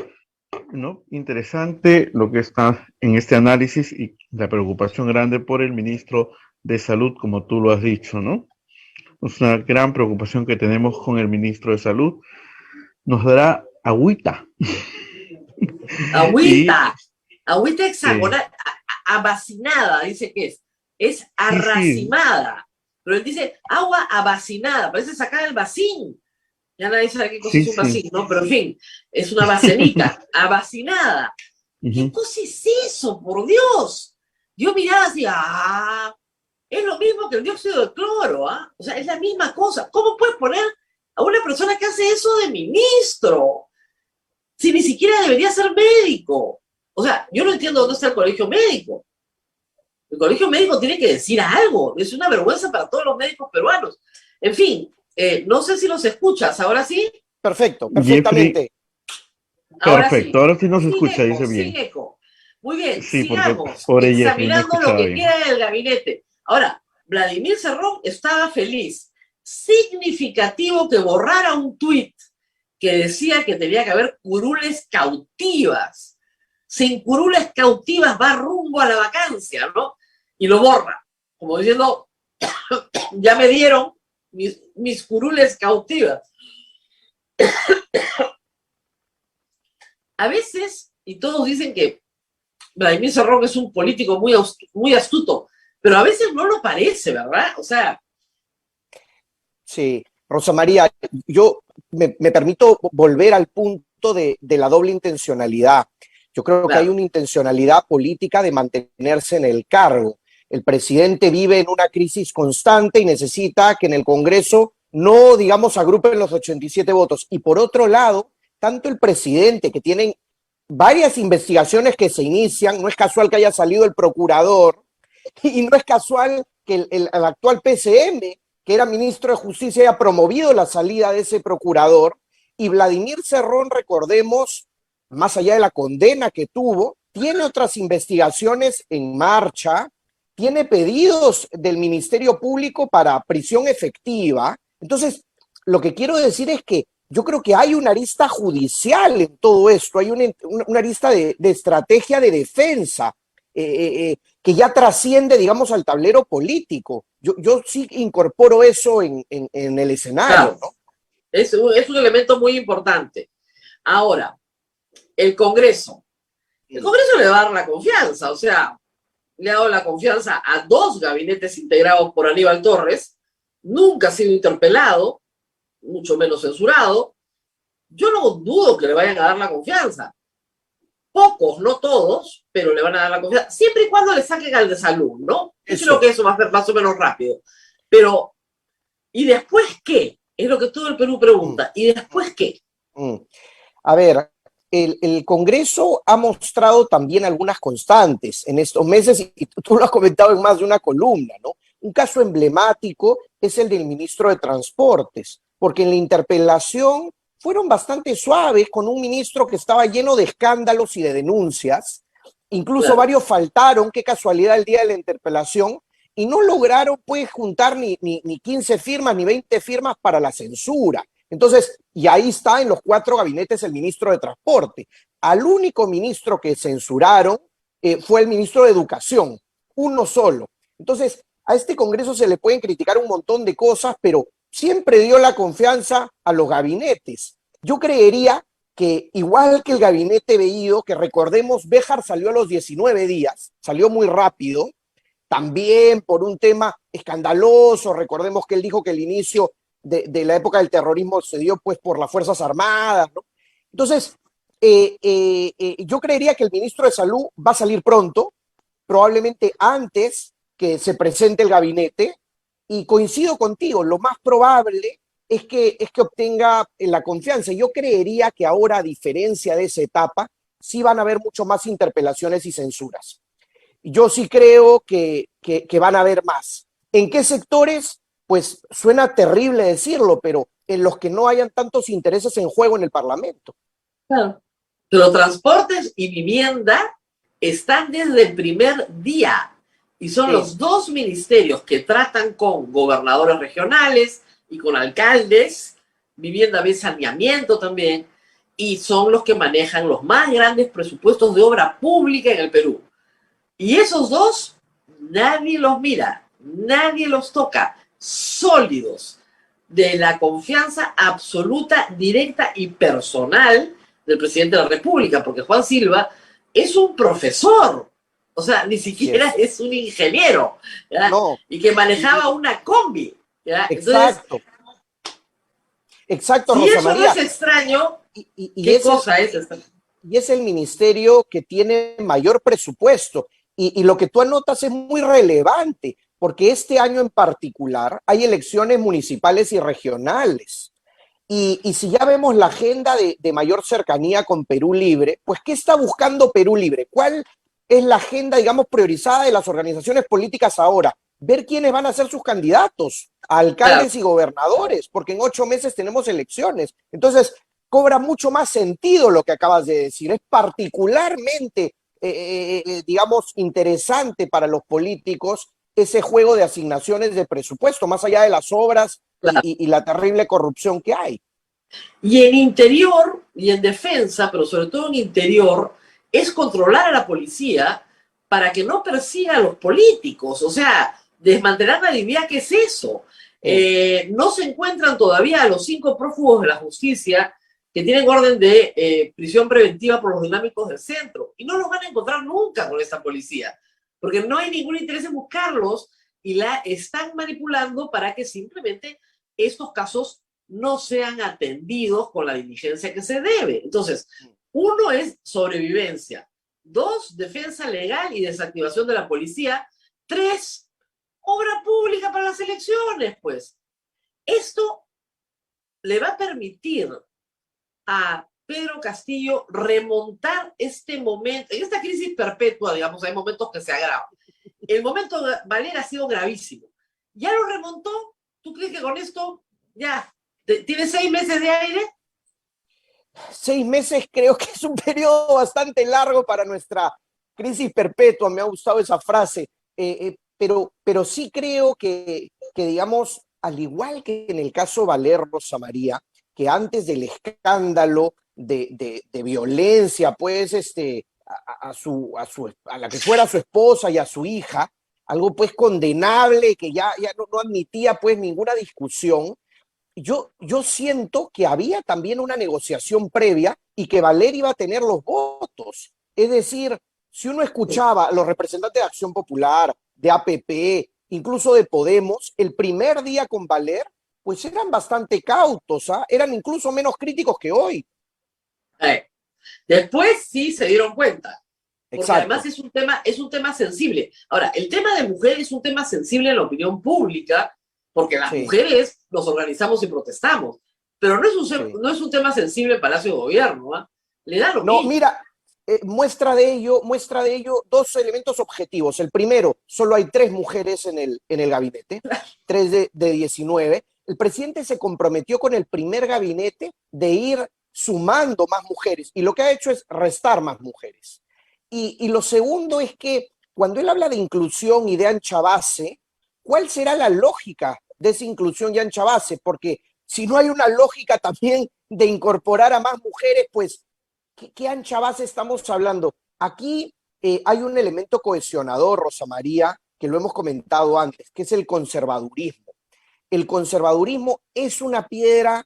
B: ¿No? Interesante lo que está en este análisis y la preocupación grande por el ministro de Salud, como tú lo has dicho, ¿no? Es una gran preocupación que tenemos con el ministro de Salud. Nos dará agüita.
C: Agüita hexagonal. Avacinada, dice que es arracimada, pero él dice agua avacinada, parece sacar el vacín, ya nadie sabe qué cosa es un vacín, ¿no? Pero en fin, es una vacenica, avacinada. ¿Qué cosa es eso, por Dios? Yo miraba así, es lo mismo que el dióxido de cloro, o sea, es la misma cosa. ¿Cómo puedes poner a una persona que hace eso de ministro? Si ni siquiera debería ser médico. O sea, yo no entiendo dónde está el colegio médico. El colegio médico tiene que decir algo. Es una vergüenza para todos los médicos peruanos. En fin, no sé si los escuchas. ¿Ahora sí?
F: Perfecto, perfectamente.
B: Perfecto, ahora sí nos escucha, dice bien.
C: Sin eco. Muy bien,
B: sí,
C: sigamos
B: examinando
C: lo que queda del gabinete. Ahora, Vladimir Cerrón estaba feliz. Significativo que borrara un tuit que decía que tenía que haber curules cautivas. Sin curules cautivas va rumbo a la vacancia, ¿no? Y lo borra, como diciendo, ya me dieron mis curules cautivas. A veces, y todos dicen que Vladimir Cerrón es un político muy astuto, pero a veces no lo parece, ¿verdad? O sea...
F: Sí, Rosa María, yo me permito volver al punto de la doble intencionalidad. Yo creo que hay una intencionalidad política de mantenerse en el cargo. El presidente vive en una crisis constante y necesita que en el Congreso no, digamos, agrupen los 87 votos. Y por otro lado, tanto el presidente, que tienen varias investigaciones que se inician, no es casual que haya salido el procurador, y no es casual que el actual PCM, que era ministro de Justicia, haya promovido la salida de ese procurador, y Vladimir Cerrón, recordemos, más allá de la condena que tuvo, tiene otras investigaciones en marcha, tiene pedidos del Ministerio Público para prisión efectiva. Entonces, lo que quiero decir es que yo creo que hay una arista judicial en todo esto, hay una arista de estrategia de defensa que ya trasciende, digamos, al tablero político. Yo sí incorporo eso en el escenario, ¿no?
C: Es un elemento muy importante. Ahora, el Congreso le va a dar la confianza, o sea, le ha dado la confianza a 2 gabinetes integrados por Aníbal Torres, nunca ha sido interpelado, mucho menos censurado. Yo no dudo que le vayan a dar la confianza. Pocos, no todos, pero le van a dar la confianza, siempre y cuando le saquen al de salud, ¿no? Yo creo que eso va a ser más o menos rápido. Pero, ¿y después qué? Es lo que todo el Perú pregunta. ¿Y después qué?
F: A ver, el Congreso ha mostrado también algunas constantes en estos meses, y tú lo has comentado en más de una columna, ¿no? Un caso emblemático es el del ministro de Transportes, porque en la interpelación fueron bastante suaves con un ministro que estaba lleno de escándalos y de denuncias. Incluso varios faltaron, qué casualidad, el día de la interpelación, y no lograron pues juntar ni 15 firmas ni 20 firmas para la censura. Entonces, y ahí está en los 4 gabinetes el ministro de Transporte. Al único ministro que censuraron fue el ministro de Educación, uno solo. Entonces, a este Congreso se le pueden criticar un montón de cosas, pero siempre dio la confianza a los gabinetes. Yo creería que igual que el gabinete Bellido, que recordemos, Béjar salió a los 19 días, salió muy rápido, también por un tema escandaloso. Recordemos que él dijo que el inicio de la época del terrorismo se dio pues por las Fuerzas Armadas, ¿no? Entonces, yo creería que el ministro de Salud va a salir pronto, probablemente antes que se presente el gabinete, y coincido contigo, lo más probable es que obtenga la confianza. Yo creería que ahora, a diferencia de esa etapa, sí van a haber mucho más interpelaciones y censuras. Yo sí creo que van a haber más. ¿En qué sectores? Pues suena terrible decirlo, pero en los que no hayan tantos intereses en juego en el Parlamento.
C: Claro. Pero transportes y vivienda están desde el primer día. Y son los 2 ministerios que tratan con gobernadores regionales y con alcaldes. Vivienda ve saneamiento también. Y son los que manejan los más grandes presupuestos de obra pública en el Perú. Y esos 2, nadie los mira, nadie los toca. Sólidos, de la confianza absoluta, directa y personal del presidente de la República, porque Juan Silva es un profesor. O sea, ni siquiera es un ingeniero, ¿ya? No. Y que manejaba una combi, ¿ya?
F: Exacto. Entonces, exacto,
C: si
F: Rosa
C: eso
F: María.
C: No es extraño, ¿qué cosa es extraño?
F: Y es el ministerio que tiene mayor presupuesto. Y lo que tú anotas es muy relevante, porque este año en particular hay elecciones municipales y regionales. Y si ya vemos la agenda de mayor cercanía con Perú Libre, pues ¿qué está buscando Perú Libre? ¿Cuál es la agenda, digamos, priorizada de las organizaciones políticas ahora? Ver quiénes van a ser sus candidatos a alcaldes y gobernadores, porque en 8 meses tenemos elecciones. Entonces, cobra mucho más sentido lo que acabas de decir. Es particularmente, digamos, interesante para los políticos ese juego de asignaciones de presupuesto, más allá de las obras y la terrible corrupción que hay.
C: Y en interior y en defensa, pero sobre todo en interior, es controlar a la policía para que no persiga a los políticos. O sea, desmantelar la DIVIA, ¿qué es eso? No se encuentran todavía a los 5 prófugos de la justicia que tienen orden de prisión preventiva por los dinámicos del centro. Y no los van a encontrar nunca con esta policía, porque no hay ningún interés en buscarlos y la están manipulando para que simplemente estos casos no sean atendidos con la diligencia que se debe. Entonces, 1 es sobrevivencia, 2, defensa legal y desactivación de la policía, 3, obra pública para las elecciones, pues. Esto le va a permitir a Pedro Castillo remontar este momento, en esta crisis perpetua, digamos, hay momentos que se agravan. El momento de Valera ha sido gravísimo. Ya lo remontó. ¿Tú crees que con esto ya tiene 6 meses de aire?
F: 6 meses creo que es un periodo bastante largo para nuestra crisis perpetua. Me ha gustado esa frase. Pero sí creo que, digamos, al igual que en el caso Valer, Rosa María, que antes del escándalo de violencia, pues, a la que fuera su esposa y a su hija, algo pues condenable que ya no admitía pues ninguna discusión. Yo siento que había también una negociación previa y que Valer iba a tener los votos. Es decir, si uno escuchaba a los representantes de Acción Popular, de APP, incluso de Podemos, el primer día con Valer, pues eran bastante cautos, ¿ah? Eran incluso menos críticos que hoy.
C: Después sí se dieron cuenta, porque
F: Exacto.
C: además es un tema sensible. Ahora, el tema de mujer es un tema sensible en la opinión pública, porque las
F: Sí,
C: mujeres nos organizamos y protestamos, pero
F: sí.
C: no es un tema sensible en Palacio de Gobierno, ¿eh? Le da lo
F: No,
C: mismo.
F: mira, muestra de ello dos elementos objetivos. El primero, solo hay 3 mujeres en el gabinete, 3 de 19. El presidente se comprometió con el primer gabinete de ir sumando más mujeres y lo que ha hecho es restar más mujeres. Y lo segundo es que cuando él habla de inclusión y de ancha base, ¿cuál será la lógica de esa inclusión y ancha base? Porque si no hay una lógica también de incorporar a más mujeres, pues ¿qué ancha base estamos hablando? Aquí hay un elemento cohesionador, Rosa María, que lo hemos comentado antes, que es el conservadurismo. El conservadurismo es una piedra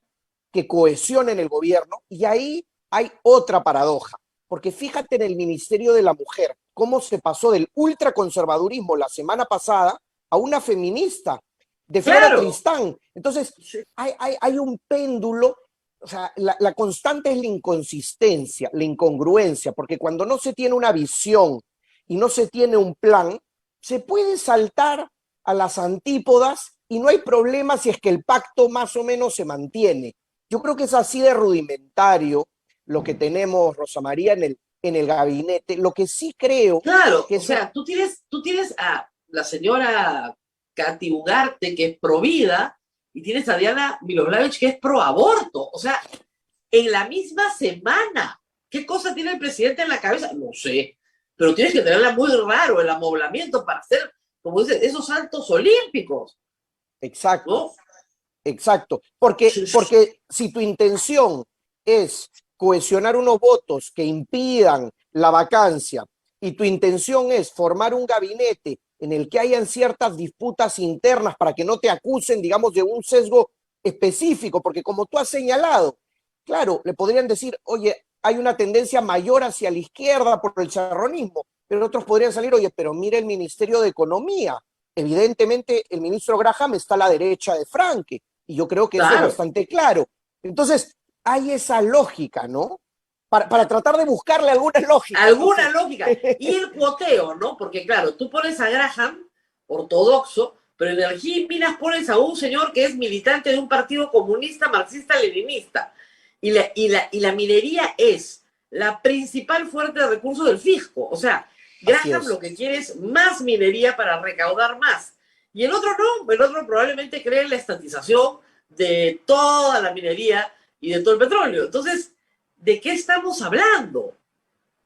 F: que cohesiona en el gobierno y ahí hay otra paradoja, porque fíjate en el Ministerio de la Mujer, cómo se pasó del ultraconservadurismo la semana pasada a una feminista de Flora
C: Claro.
F: Tristán. Entonces, hay un péndulo, o sea, la constante es la inconsistencia, la incongruencia, porque cuando no se tiene una visión y no se tiene un plan, se puede saltar a las antípodas y no hay problema si es que el pacto más o menos se mantiene. Yo creo que es así de rudimentario lo que tenemos, Rosa María, en el gabinete. Lo que sí creo
C: Claro,
F: que
C: o
F: es un...
C: sea, tú tienes a la señora Katy Ugarte, que es pro vida, y tienes a Diana Miloslavich, que es pro aborto. O sea, en la misma semana. ¿Qué cosa tiene el presidente en la cabeza? No sé, pero tienes que tenerla muy raro, el amoblamiento para hacer, como dices, esos saltos olímpicos,
F: Exacto.
C: ¿no?
F: Exacto, porque si tu intención es cohesionar unos votos que impidan la vacancia y tu intención es formar un gabinete en el que hayan ciertas disputas internas para que no te acusen, digamos, de un sesgo específico, porque como tú has señalado, claro, le podrían decir, oye, hay una tendencia mayor hacia la izquierda por el charronismo, pero otros podrían salir, oye, pero mira el Ministerio de Economía. Evidentemente, el ministro Graham está a la derecha de Franke, y yo creo que eso es
C: Claro,
F: bastante claro. Entonces, hay esa lógica, ¿no? Para tratar de buscarle alguna lógica.
C: alguna
F: Entonces,
C: lógica. Y el cuoteo, ¿no? Porque claro, tú pones a Graham, ortodoxo, pero en Energía y Minas pones a un señor que es militante de un partido comunista, marxista-leninista. Y la minería es la principal fuente de recursos del fisco. O sea,
F: así
C: Graham lo
F: es,
C: que quiere es más minería para recaudar más. Y el otro no, el otro probablemente cree en la estatización de toda la minería y de todo el petróleo. Entonces, ¿de qué estamos hablando?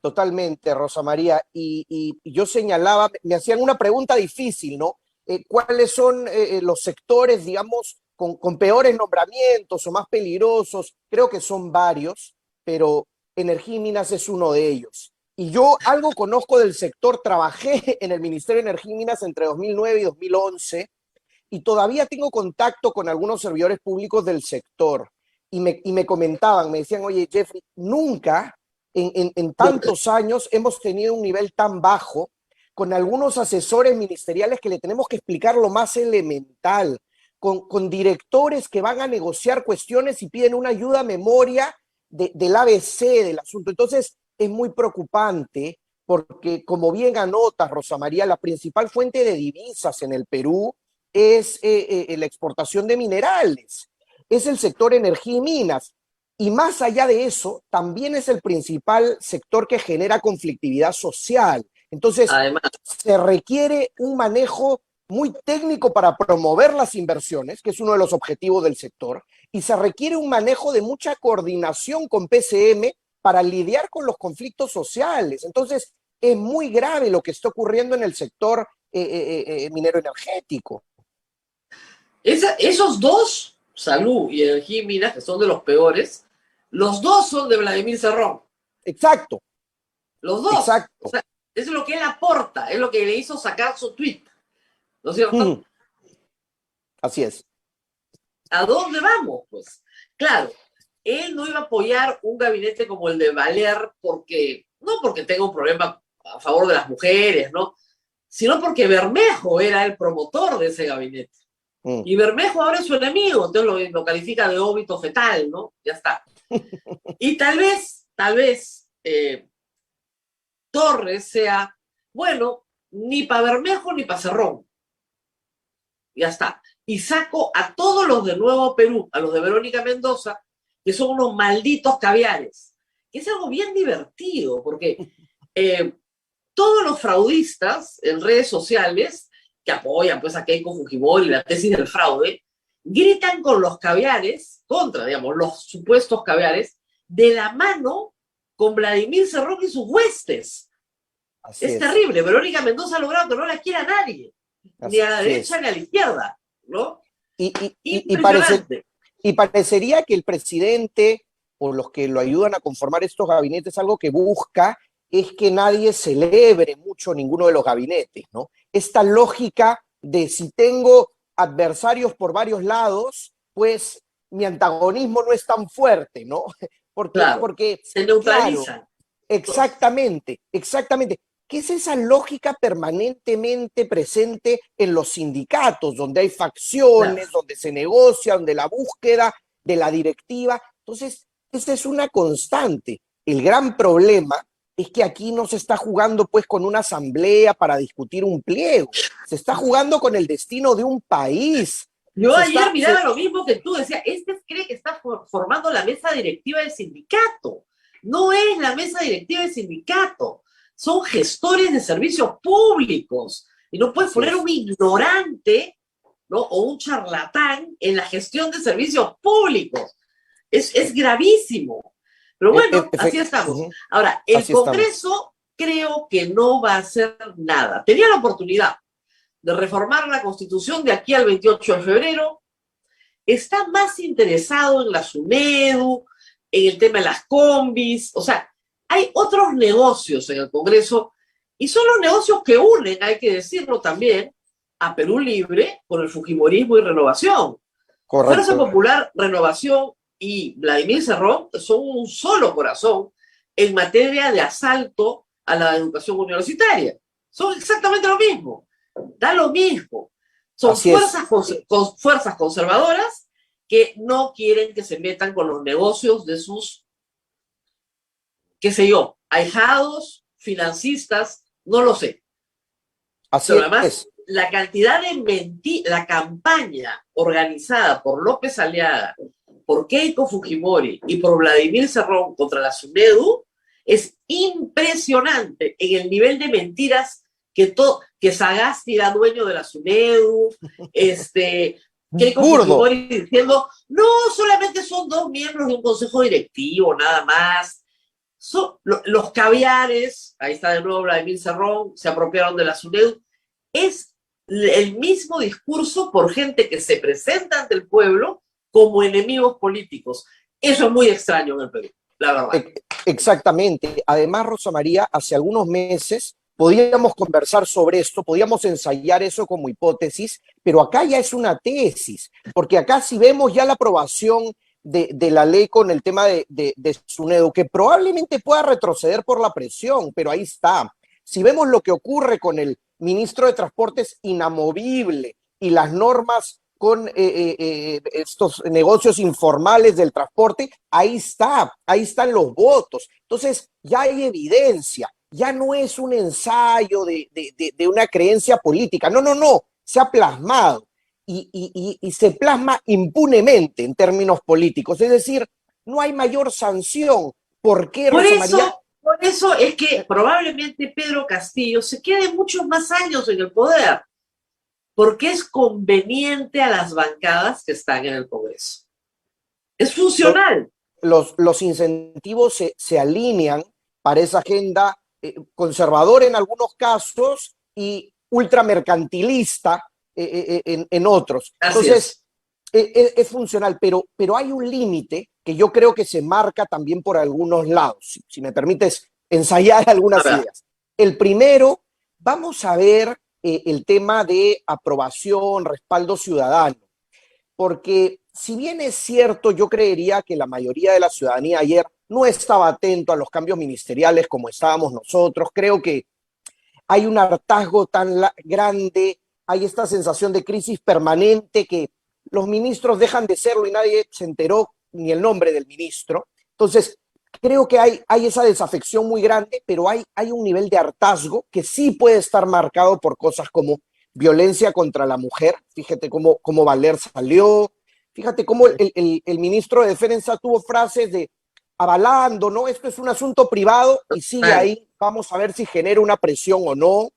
F: totalmente, Rosa María. Y yo señalaba, me hacían una pregunta difícil, ¿no? ¿Cuáles son los sectores, digamos, con peores nombramientos o más peligrosos? Creo que son varios, pero Energía y Minas es uno de ellos. Y yo algo conozco del sector, trabajé en el Ministerio de Energía y Minas entre 2009 y 2011 y todavía tengo contacto con algunos servidores públicos del sector y me comentaban, me decían, oye, Jeffrey, nunca en tantos años hemos tenido un nivel tan bajo con algunos asesores ministeriales que le tenemos que explicar lo más elemental, con directores que van a negociar cuestiones y piden una ayuda a memoria del ABC del asunto. Entonces, es muy preocupante porque, como bien anotas, Rosa María, la principal fuente de divisas en el Perú es la exportación de minerales, es el sector energía y minas. Y más allá de eso, también es el principal sector que genera conflictividad social. Entonces,
C: Además,
F: se requiere un manejo muy técnico para promover las inversiones, que es uno de los objetivos del sector, y se requiere un manejo de mucha coordinación con PCM para lidiar con los conflictos sociales. Entonces, es muy grave lo que está ocurriendo en el sector minero energético.
C: esos dos, Salud y Energía y Minas, que son de los peores, los dos son de Vladimir Cerrón.
F: Exacto,
C: Los dos. O
F: exacto.
C: sea, es lo que él aporta, es lo que le hizo sacar su tweet. ¿No es cierto?
F: Así es.
C: ¿A dónde vamos? Pues claro, él no iba a apoyar un gabinete como el de Valer porque, no porque tenga un problema a favor de las mujeres, ¿no? sino porque Bermejo era el promotor de ese gabinete. Y Bermejo ahora es su enemigo, entonces lo califica de óbito fetal, ¿no? Ya está. Y tal vez, Torres sea, bueno, ni para Bermejo ni para Cerrón. Ya está. Y saco a todos los de Nuevo Perú, a los de Verónica Mendoza, que son unos malditos caviares. Que es algo bien divertido, porque todos los fraudistas en redes sociales que apoyan pues a Keiko Fujimori y la tesis del fraude, gritan con los caviares, contra, digamos, los supuestos caviares, de la mano con Vladimir Cerrón y sus huestes. Es terrible. Verónica Mendoza ha logrado que no la quiera nadie, ni a la derecha ni a la izquierda, ¿no?
F: Y parecería que el presidente o los que lo ayudan a conformar estos gabinetes, algo que busca es que nadie celebre mucho ninguno de los gabinetes, ¿no? Esta lógica de si tengo adversarios por varios lados, pues mi antagonismo no es tan fuerte, ¿no? Porque
C: se neutralizan.
F: Claro, exactamente. ¿Qué es esa lógica permanentemente presente en los sindicatos, donde hay facciones, donde se negocia, donde la búsqueda de la directiva? Entonces, esa es una constante. El gran problema es que aquí no se está jugando pues con una asamblea para discutir un pliego, se está jugando con el destino de un país.
C: Yo ayer miraba lo mismo que tú, decía, cree que está formando la mesa directiva del sindicato. No es la mesa directiva del sindicato, son gestores de servicios públicos. Y no puedes poner un ignorante, ¿no? O un charlatán en la gestión de servicios públicos. Es gravísimo. Pero bueno, así estamos. Ahora, el Congreso creo que no va a hacer nada. Tenía la oportunidad de reformar la Constitución de aquí al 28 de febrero. Está más interesado en la SUNEDU, en el tema de las combis. O sea, hay otros negocios en el Congreso y son los negocios que unen, hay que decirlo también, a Perú Libre con el fujimorismo y Renovación.
F: Correcto.
C: Fuerza Popular, Renovación y Vladimir Cerrón son un solo corazón en materia de asalto a la educación universitaria. Son exactamente lo mismo. Da lo mismo. Son fuerzas conservadoras que no quieren que se metan con los negocios de sus, qué sé yo, ahijados, financistas, no lo sé.
F: Así
C: Pero además,
F: es.
C: la cantidad de mentiras, la campaña organizada por López Aliaga, por Keiko Fujimori y por Vladimir Cerrón contra la SUNEDU es impresionante en el nivel de mentiras que Sagasti era dueño de la SUNEDU, Keiko Fujimori diciendo, no, solamente son 2 miembros de un consejo directivo, nada más. Los caviares, ahí está de nuevo Vladimir Cerrón, se apropiaron de la SUNEDU. Es el mismo discurso por gente que se presenta ante el pueblo como enemigos políticos. Eso es muy extraño en el Perú, la verdad.
F: Exactamente. Además, Rosa María, hace algunos meses podíamos conversar sobre esto, podíamos ensayar eso como hipótesis, pero acá ya es una tesis, porque acá si vemos ya la aprobación de la ley con el tema de SUNEDU, que probablemente pueda retroceder por la presión, pero ahí está. Si vemos lo que ocurre con el ministro de Transportes inamovible y las normas con estos negocios informales del transporte, ahí están los votos. Entonces ya hay evidencia, ya no es un ensayo de una creencia política, no, se ha plasmado y se plasma impunemente en términos políticos, es decir, no hay mayor sanción. ¿Por qué, Rosa María?
C: Por eso es que probablemente Pedro Castillo se quede muchos más años en el poder, porque es conveniente a las bancadas que están en el Congreso. Es funcional.
F: Los incentivos se alinean para esa agenda conservadora en algunos casos y ultramercantilista en otros. Entonces, es funcional, pero hay un límite que yo creo que se marca también por algunos lados. Si me permites ensayar algunas ideas. El primero, vamos a ver el tema de aprobación, respaldo ciudadano, porque si bien es cierto, yo creería que la mayoría de la ciudadanía ayer no estaba atento a los cambios ministeriales como estábamos nosotros. Creo que hay un hartazgo tan grande, hay esta sensación de crisis permanente que los ministros dejan de serlo y nadie se enteró ni el nombre del ministro. Entonces, creo que hay esa desafección muy grande, pero hay un nivel de hartazgo que sí puede estar marcado por cosas como violencia contra la mujer. Fíjate cómo Valer salió, fíjate cómo el ministro de Defensa tuvo frases de avalando, ¿no? Esto es un asunto privado y sigue ahí, vamos a ver si genera una presión o no.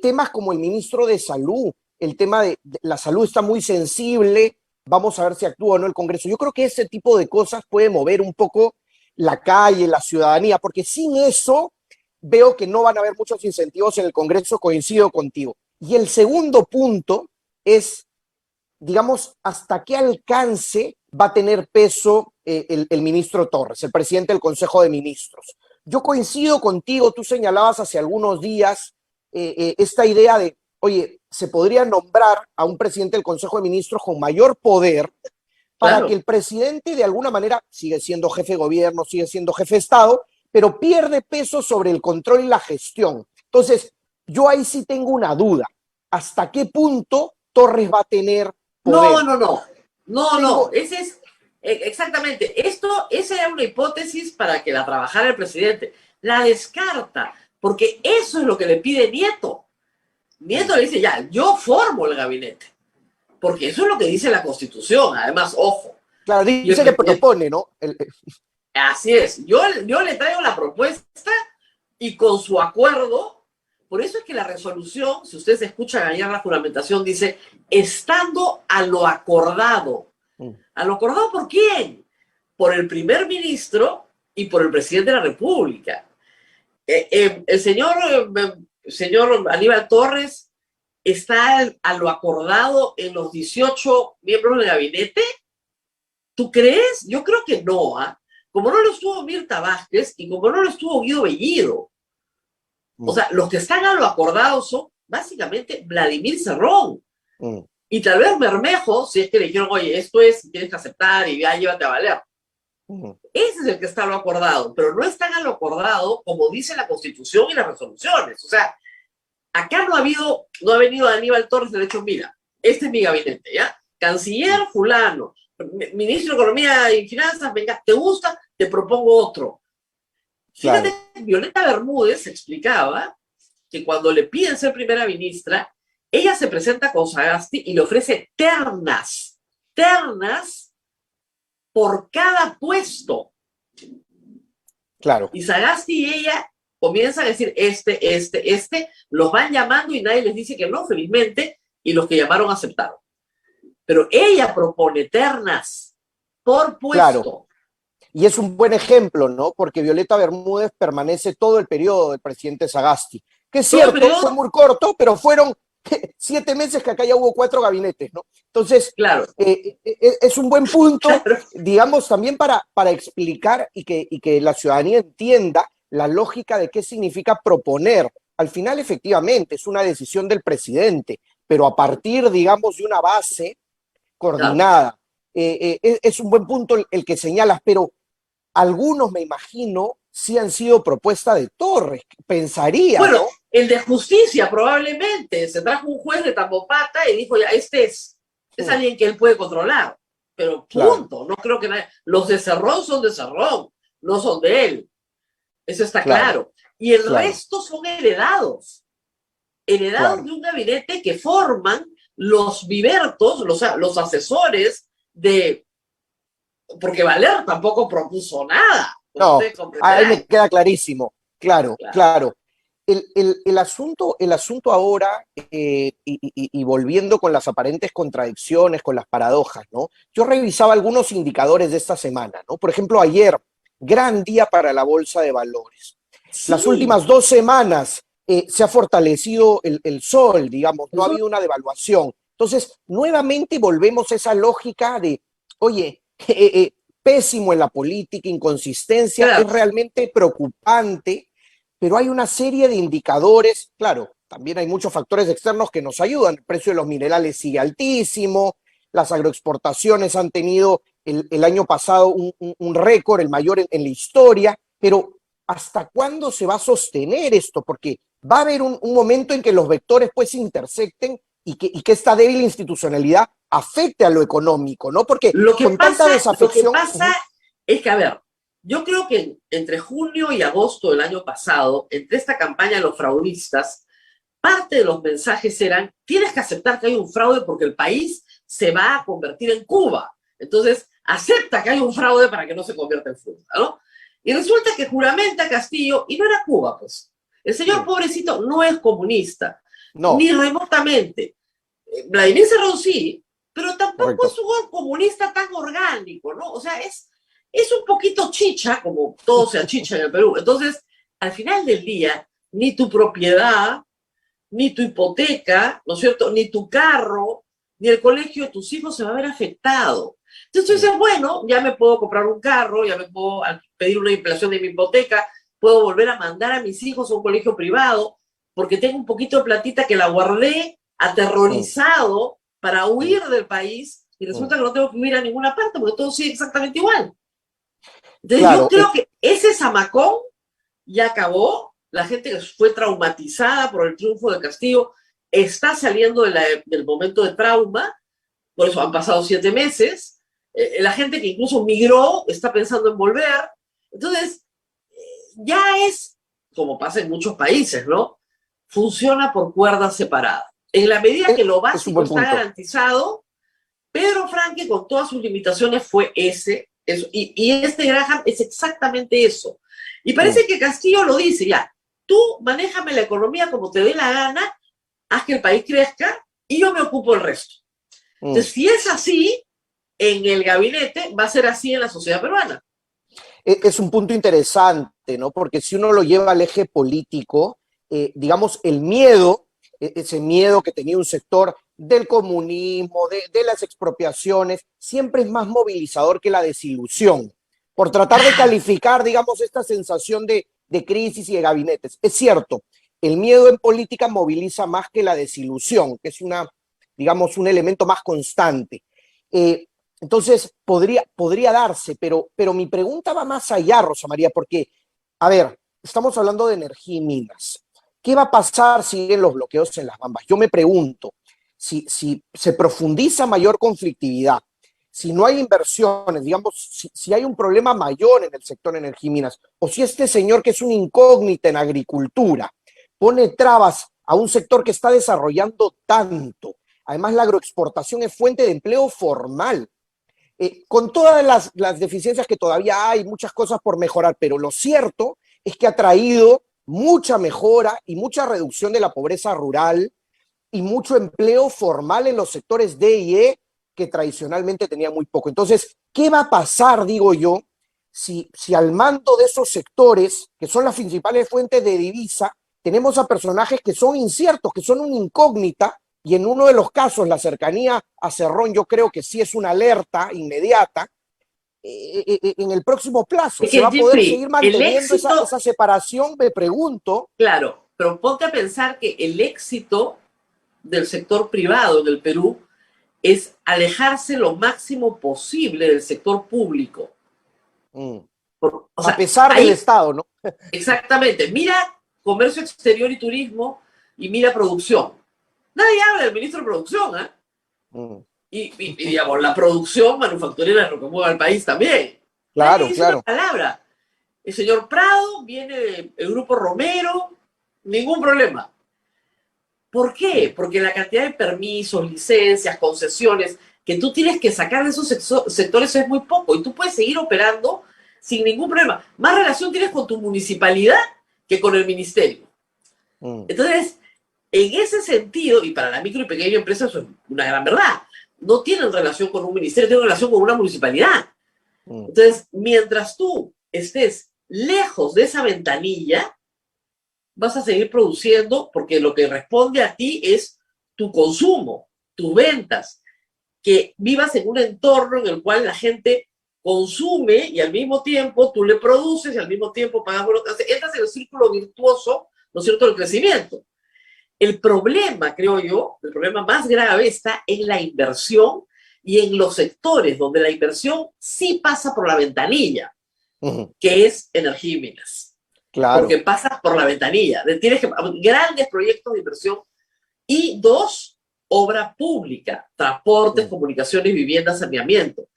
F: Temas como el ministro de Salud, el tema de la salud está muy sensible, vamos a ver si actúa o no el Congreso. Yo creo que ese tipo de cosas puede mover un poco la calle, la ciudadanía, porque sin eso veo que no van a haber muchos incentivos en el Congreso, coincido contigo. Y el segundo punto es, digamos, hasta qué alcance va a tener peso el ministro Torres, el presidente del Consejo de Ministros. Yo coincido contigo, tú señalabas hace algunos días esta idea de, oye, se podría nombrar a un presidente del Consejo de Ministros con mayor poder para que el presidente de alguna manera sigue siendo jefe de gobierno, sigue siendo jefe de Estado, pero pierde peso sobre el control y la gestión. Entonces, yo ahí sí tengo una duda. ¿Hasta qué punto Torres va a tener poder?
C: No. Ese es exactamente. Esa era una hipótesis para que la trabajara el presidente. La descarta, porque eso es lo que le pide Nieto. Nieto le dice, ya, yo formo el gabinete. Porque eso es lo que dice la Constitución. Además, ojo.
F: Claro, dice que propone, ¿no?
C: Así es. Yo le traigo la propuesta y con su acuerdo, por eso es que la resolución, si ustedes escuchan ayer la juramentación, dice, estando a lo acordado. ¿A lo acordado por quién? Por el primer ministro y por el presidente de la República. El señor Aníbal Torres está a lo acordado en los 18 miembros del gabinete. ¿Tú crees? Yo creo que no. Como no lo estuvo Mirta Vázquez y como no lo estuvo Guido Bellido. O sea, los que están a lo acordado son básicamente Vladimir Cerrón. Y tal vez Bermejo, si es que le dijeron, oye, esto es, tienes que aceptar y ya llévate a Valer. Ese es el que está a lo acordado, pero no están a lo acordado como dice la Constitución y las resoluciones. O sea, acá no ha venido Aníbal Torres y le ha dicho, mira, este es mi gabinete, ¿ya? Canciller fulano, ministro de Economía y Finanzas, venga, ¿te gusta? Te propongo otro. Fíjate, claro. Violeta Bermúdez explicaba que cuando le piden ser primera ministra, ella se presenta con Sagasti y le ofrece ternas por cada puesto.
F: Claro.
C: Y Sagasti y ella comienzan a decir los van llamando y nadie les dice que no, felizmente, y los que llamaron aceptaron. Pero ella propone ternas por puesto.
F: Claro. Y es un buen ejemplo, ¿no? Porque Violeta Bermúdez permanece todo el periodo del presidente Sagasti. Que es cierto, fue muy corto, pero fueron 7 meses que acá ya hubo 4 gabinetes, ¿no? Entonces,
C: claro.
F: Es un buen punto, claro, digamos, también para explicar y que la ciudadanía entienda la lógica de qué significa proponer. Al final, efectivamente, es una decisión del presidente, pero a partir, digamos, de una base coordinada. Claro. Es un buen punto el que señalas, pero algunos, me imagino, sí han sido propuesta de Torres, pensaría,
C: bueno,
F: ¿no?
C: El de justicia probablemente, se trajo un juez de Tambopata y dijo, ya, es alguien que él puede controlar, pero punto, claro. No creo que nadie, los de Cerrón son de Cerrón, no son de él, eso está claro. Y el resto son heredados claro. De un gabinete que forman los vivertos, los asesores de... Porque Valer tampoco propuso nada.
F: No, ahí me queda clarísimo. Claro. El asunto ahora, y volviendo con las aparentes contradicciones, con las paradojas, ¿no? Yo revisaba algunos indicadores de esta semana, ¿no? Por ejemplo, ayer, gran día para la Bolsa de Valores. Sí. Las últimas 2 semanas se ha fortalecido el sol, digamos, no ha habido una devaluación. Entonces, nuevamente volvemos a esa lógica de, oye, pésimo en la política, inconsistencia, claro. Es realmente preocupante, pero hay una serie de indicadores, claro, también hay muchos factores externos que nos ayudan, el precio de los minerales sigue altísimo, las agroexportaciones han tenido el año pasado un récord, el mayor en la historia, pero ¿hasta cuándo se va a sostener esto? Porque va a haber un momento en que los vectores pues se intersecten y que esta débil institucionalidad afecte a lo económico, ¿no? Porque con tanta desafección...
C: Lo que pasa es que, a ver, yo creo que entre junio y agosto del año pasado, entre esta campaña de los fraudistas, parte de los mensajes eran, tienes que aceptar que hay un fraude porque el país se va a convertir en Cuba. Entonces, acepta que hay un fraude para que no se convierta en Cuba, ¿no? Y resulta que juramenta Castillo, y no era Cuba, pues. El señor pobrecito no es comunista, ni remotamente. Vladimir Cerrón sí, pero tampoco es un comunista tan orgánico, ¿no? O sea, es un poquito chicha, como todo se achicha en el Perú. Entonces, al final del día, ni tu propiedad, ni tu hipoteca, ¿no es cierto?, ni tu carro, ni el colegio de tus hijos se va a ver afectado. Entonces tú dices, bueno, ya me puedo comprar un carro, ya me puedo pedir una inflación de mi hipoteca, puedo volver a mandar a mis hijos a un colegio privado, porque tengo un poquito de platita que la guardé aterrorizado para huir del país, y resulta que no tengo que huir a ninguna parte, porque todo sigue exactamente igual. Entonces yo creo que ese zamacón ya acabó. La gente que fue traumatizada por el triunfo de Castillo está saliendo del momento de trauma, por eso han pasado 7 meses. La gente que incluso migró está pensando en volver. Entonces, ya es, como pasa en muchos países, ¿no? Funciona por cuerdas separadas. En la medida que lo básico está garantizado, Pedro Franque, con todas sus limitaciones, fue eso. Y este Graham es exactamente eso. Y parece que Castillo lo dice ya. Tú manéjame la economía como te dé la gana, haz que el país crezca y yo me ocupo del resto. Entonces, si es así en el gabinete, va a ser así en la sociedad peruana.
F: Es un punto interesante, ¿no? Porque si uno lo lleva al eje político, digamos, el miedo, ese miedo que tenía un sector del comunismo, de las expropiaciones, siempre es más movilizador que la desilusión, por tratar de calificar, digamos, esta sensación de crisis y de gabinetes. Es cierto, el miedo en política moviliza más que la desilusión, que es digamos, un elemento más constante. Entonces, podría darse, pero mi pregunta va más allá, Rosa María, porque, a ver, estamos hablando de energía y minas. ¿Qué va a pasar si siguen los bloqueos en las Bambas? Yo me pregunto, si se profundiza mayor conflictividad, si no hay inversiones, digamos, si hay un problema mayor en el sector energía y minas, o si este señor que es una incógnita en agricultura pone trabas a un sector que está desarrollando tanto. Además, la agroexportación es fuente de empleo formal. Con todas las deficiencias que todavía hay, muchas cosas por mejorar, pero lo cierto es que ha traído mucha mejora y mucha reducción de la pobreza rural y mucho empleo formal en los sectores D y E, que tradicionalmente tenía muy poco. Entonces, ¿qué va a pasar, digo yo, si al mando de esos sectores, que son las principales fuentes de divisa, tenemos a personajes que son inciertos, que son una incógnita, y en uno de los casos, la cercanía a Cerrón, yo creo que sí es una alerta inmediata, en el próximo plazo? ¿Se va a poder seguir manteniendo esa separación? Me pregunto.
C: Claro, pero ponte a pensar que el éxito del sector privado en el Perú es alejarse lo máximo posible del sector público.
F: A pesar del Estado, ¿no?
C: Exactamente. Mira comercio exterior y turismo y mira producción. Nadie habla del ministro de producción, ¿eh? Y digamos, la producción manufacturera es lo que mueve al país también.
F: Claro,
C: Nadie dice
F: claro.
C: una palabra. El señor Prado viene del grupo Romero, ningún problema. ¿Por qué? Porque la cantidad de permisos, licencias, concesiones que tú tienes que sacar de esos sectores es muy poco y tú puedes seguir operando sin ningún problema. Más relación tienes con tu municipalidad que con el ministerio. Entonces, en ese sentido, y para la micro y pequeña empresa eso es una gran verdad, no tienen relación con un ministerio, tienen relación con una municipalidad. Entonces, mientras tú estés lejos de esa ventanilla, vas a seguir produciendo porque lo que responde a ti es tu consumo, tus ventas, que vivas en un entorno en el cual la gente consume y al mismo tiempo tú le produces y al mismo tiempo pagas por otras. Entras en el círculo virtuoso, ¿no es cierto?, del crecimiento. El problema, creo yo, el problema más grave está en la inversión y en los sectores donde la inversión sí pasa por la ventanilla, que es energía y minas.
F: Claro.
C: Porque pasas por la ventanilla. Tienes que, grandes proyectos de inversión. Y dos, obra pública, transportes, comunicaciones, viviendas, saneamiento.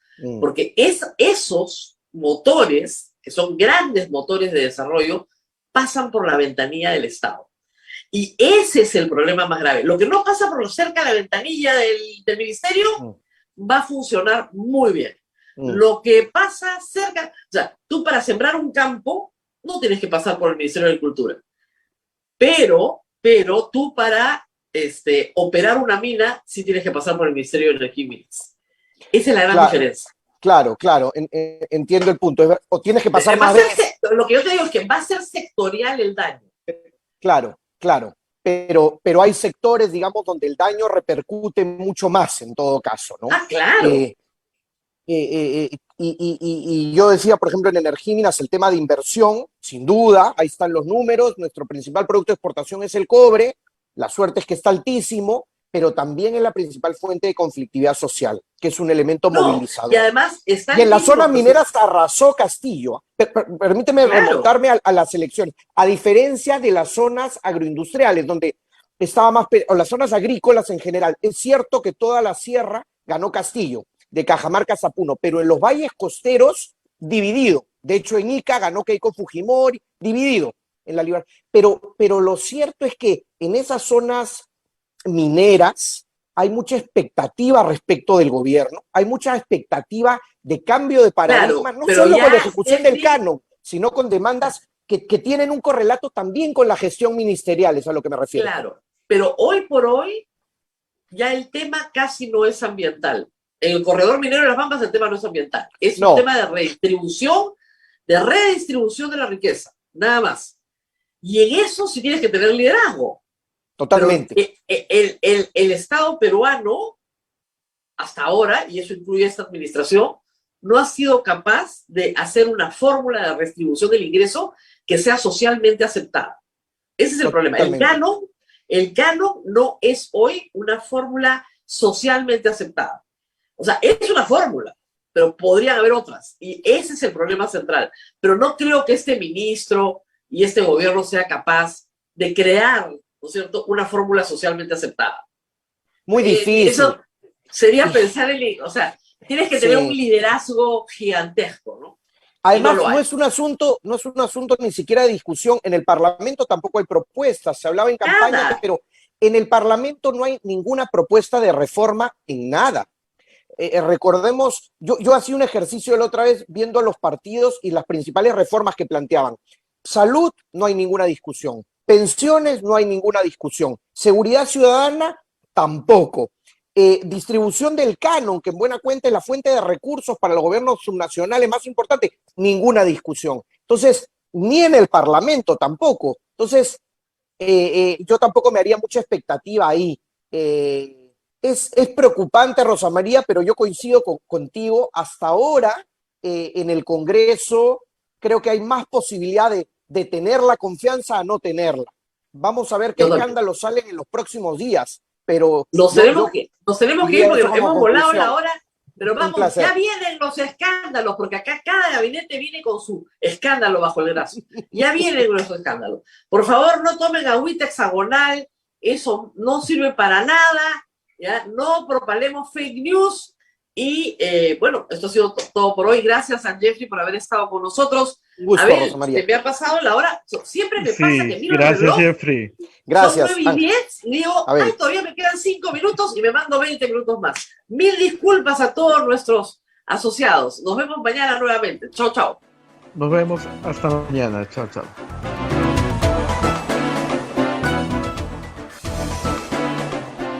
C: Porque esos motores, que son grandes motores de desarrollo, pasan por la ventanilla del Estado. Y ese es el problema más grave. Lo que no pasa por cerca de la ventanilla del ministerio va a funcionar muy bien. Lo que pasa cerca, o sea, tú para sembrar un campo no tienes que pasar por el Ministerio de Agricultura. Pero tú para operar una mina sí tienes que pasar por el Ministerio de Energía y Minas. Esa es la gran diferencia.
F: Claro, entiendo el punto. O tienes que pasar más veces.
C: Lo que yo te digo es que va a ser sectorial el daño. Claro.
F: Pero hay sectores, digamos, donde el daño repercute mucho más en todo caso, ¿no?
C: Ah, claro.
F: Y yo decía, por ejemplo, en Energiminas, el tema de inversión, sin duda, ahí están los números, nuestro principal producto de exportación es el cobre, la suerte es que está altísimo, pero también es la principal fuente de conflictividad social, que es un elemento movilizador.
C: Y además está
F: y en las zonas mineras arrasó Castillo. Permíteme remontarme a las elecciones. A diferencia de las zonas agroindustriales, donde estaba más, o las zonas agrícolas en general, es cierto que toda la sierra ganó Castillo, de Cajamarca a Sapuno, pero en los valles costeros, dividido. De hecho, en Ica ganó Keiko Fujimori, dividido en la libertad. Pero lo cierto es que en esas zonas mineras hay mucha expectativa respecto del gobierno, hay mucha expectativa de cambio de paradigma, no solo con la ejecución del canon, sino con demandas que tienen un correlato también con la gestión ministerial, es a lo que me refiero.
C: Claro, pero hoy por hoy ya el tema casi no es ambiental. En el corredor minero de Las Bambas el tema no es ambiental, es un tema de redistribución de la riqueza, nada más. Y en eso sí tienes que tener liderazgo.
F: Totalmente.
C: Pero el Estado peruano, hasta ahora, y eso incluye esta administración, no ha sido capaz de hacer una fórmula de redistribución del ingreso que sea socialmente aceptada. Ese es el problema. El canon no es hoy una fórmula socialmente aceptada. O sea, es una fórmula, pero podrían haber otras. Y ese es el problema central. Pero no creo que este ministro y este gobierno sea capaz de crear, ¿no es cierto?, una fórmula socialmente aceptada.
F: Muy difícil.
C: Eso sería pensar en, o sea, tienes que tener un liderazgo gigantesco, ¿no?
F: Además, no es un asunto ni siquiera de discusión. En el Parlamento tampoco hay propuestas. Se hablaba en campaña, pero en el Parlamento no hay ninguna propuesta de reforma en nada. Recordemos, yo hacía un ejercicio la otra vez viendo los partidos y las principales reformas que planteaban. Salud, no hay ninguna discusión. Pensiones, no hay ninguna discusión. Seguridad ciudadana, tampoco. Distribución del canon, que en buena cuenta es la fuente de recursos para los gobiernos subnacionales más importante, ninguna discusión. Entonces, ni en el Parlamento tampoco. Entonces, yo tampoco me haría mucha expectativa ahí. Es preocupante, Rosa María, pero yo coincido contigo. Hasta ahora, en el Congreso, creo que hay más posibilidad de tener la confianza a no tenerla. Vamos a ver qué escándalos salen en los próximos días, pero...
C: Nos tenemos que ir porque hemos volado la hora, pero vamos, ya vienen los escándalos, porque acá cada gabinete viene con su escándalo bajo el brazo. Ya vienen los escándalos. Por favor, no tomen agüita hexagonal, eso no sirve para nada, ¿ya? No propalemos fake news. Y bueno, esto ha sido todo por hoy. Gracias a Jeffrey por haber estado con nosotros.
F: Gusto,
C: a ver,
F: Rosa María.
C: se me ha pasado la hora. Siempre me pasa que miro
B: gracias,
C: el reloj.
B: Jeffrey.
F: Gracias.
C: Son 9:10 y digo, ay, todavía me quedan 5 minutos y me mando 20 minutos más. Mil disculpas a todos nuestros asociados. Nos vemos mañana nuevamente. Chao, chao.
B: Nos vemos hasta mañana. Chao, chao.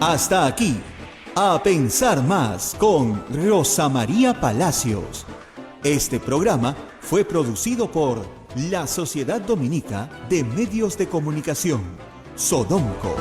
A: Hasta aquí, A Pensar Más con Rosa María Palacios. Este programa fue producido por la Sociedad Dominica de Medios de Comunicación, Sodomco.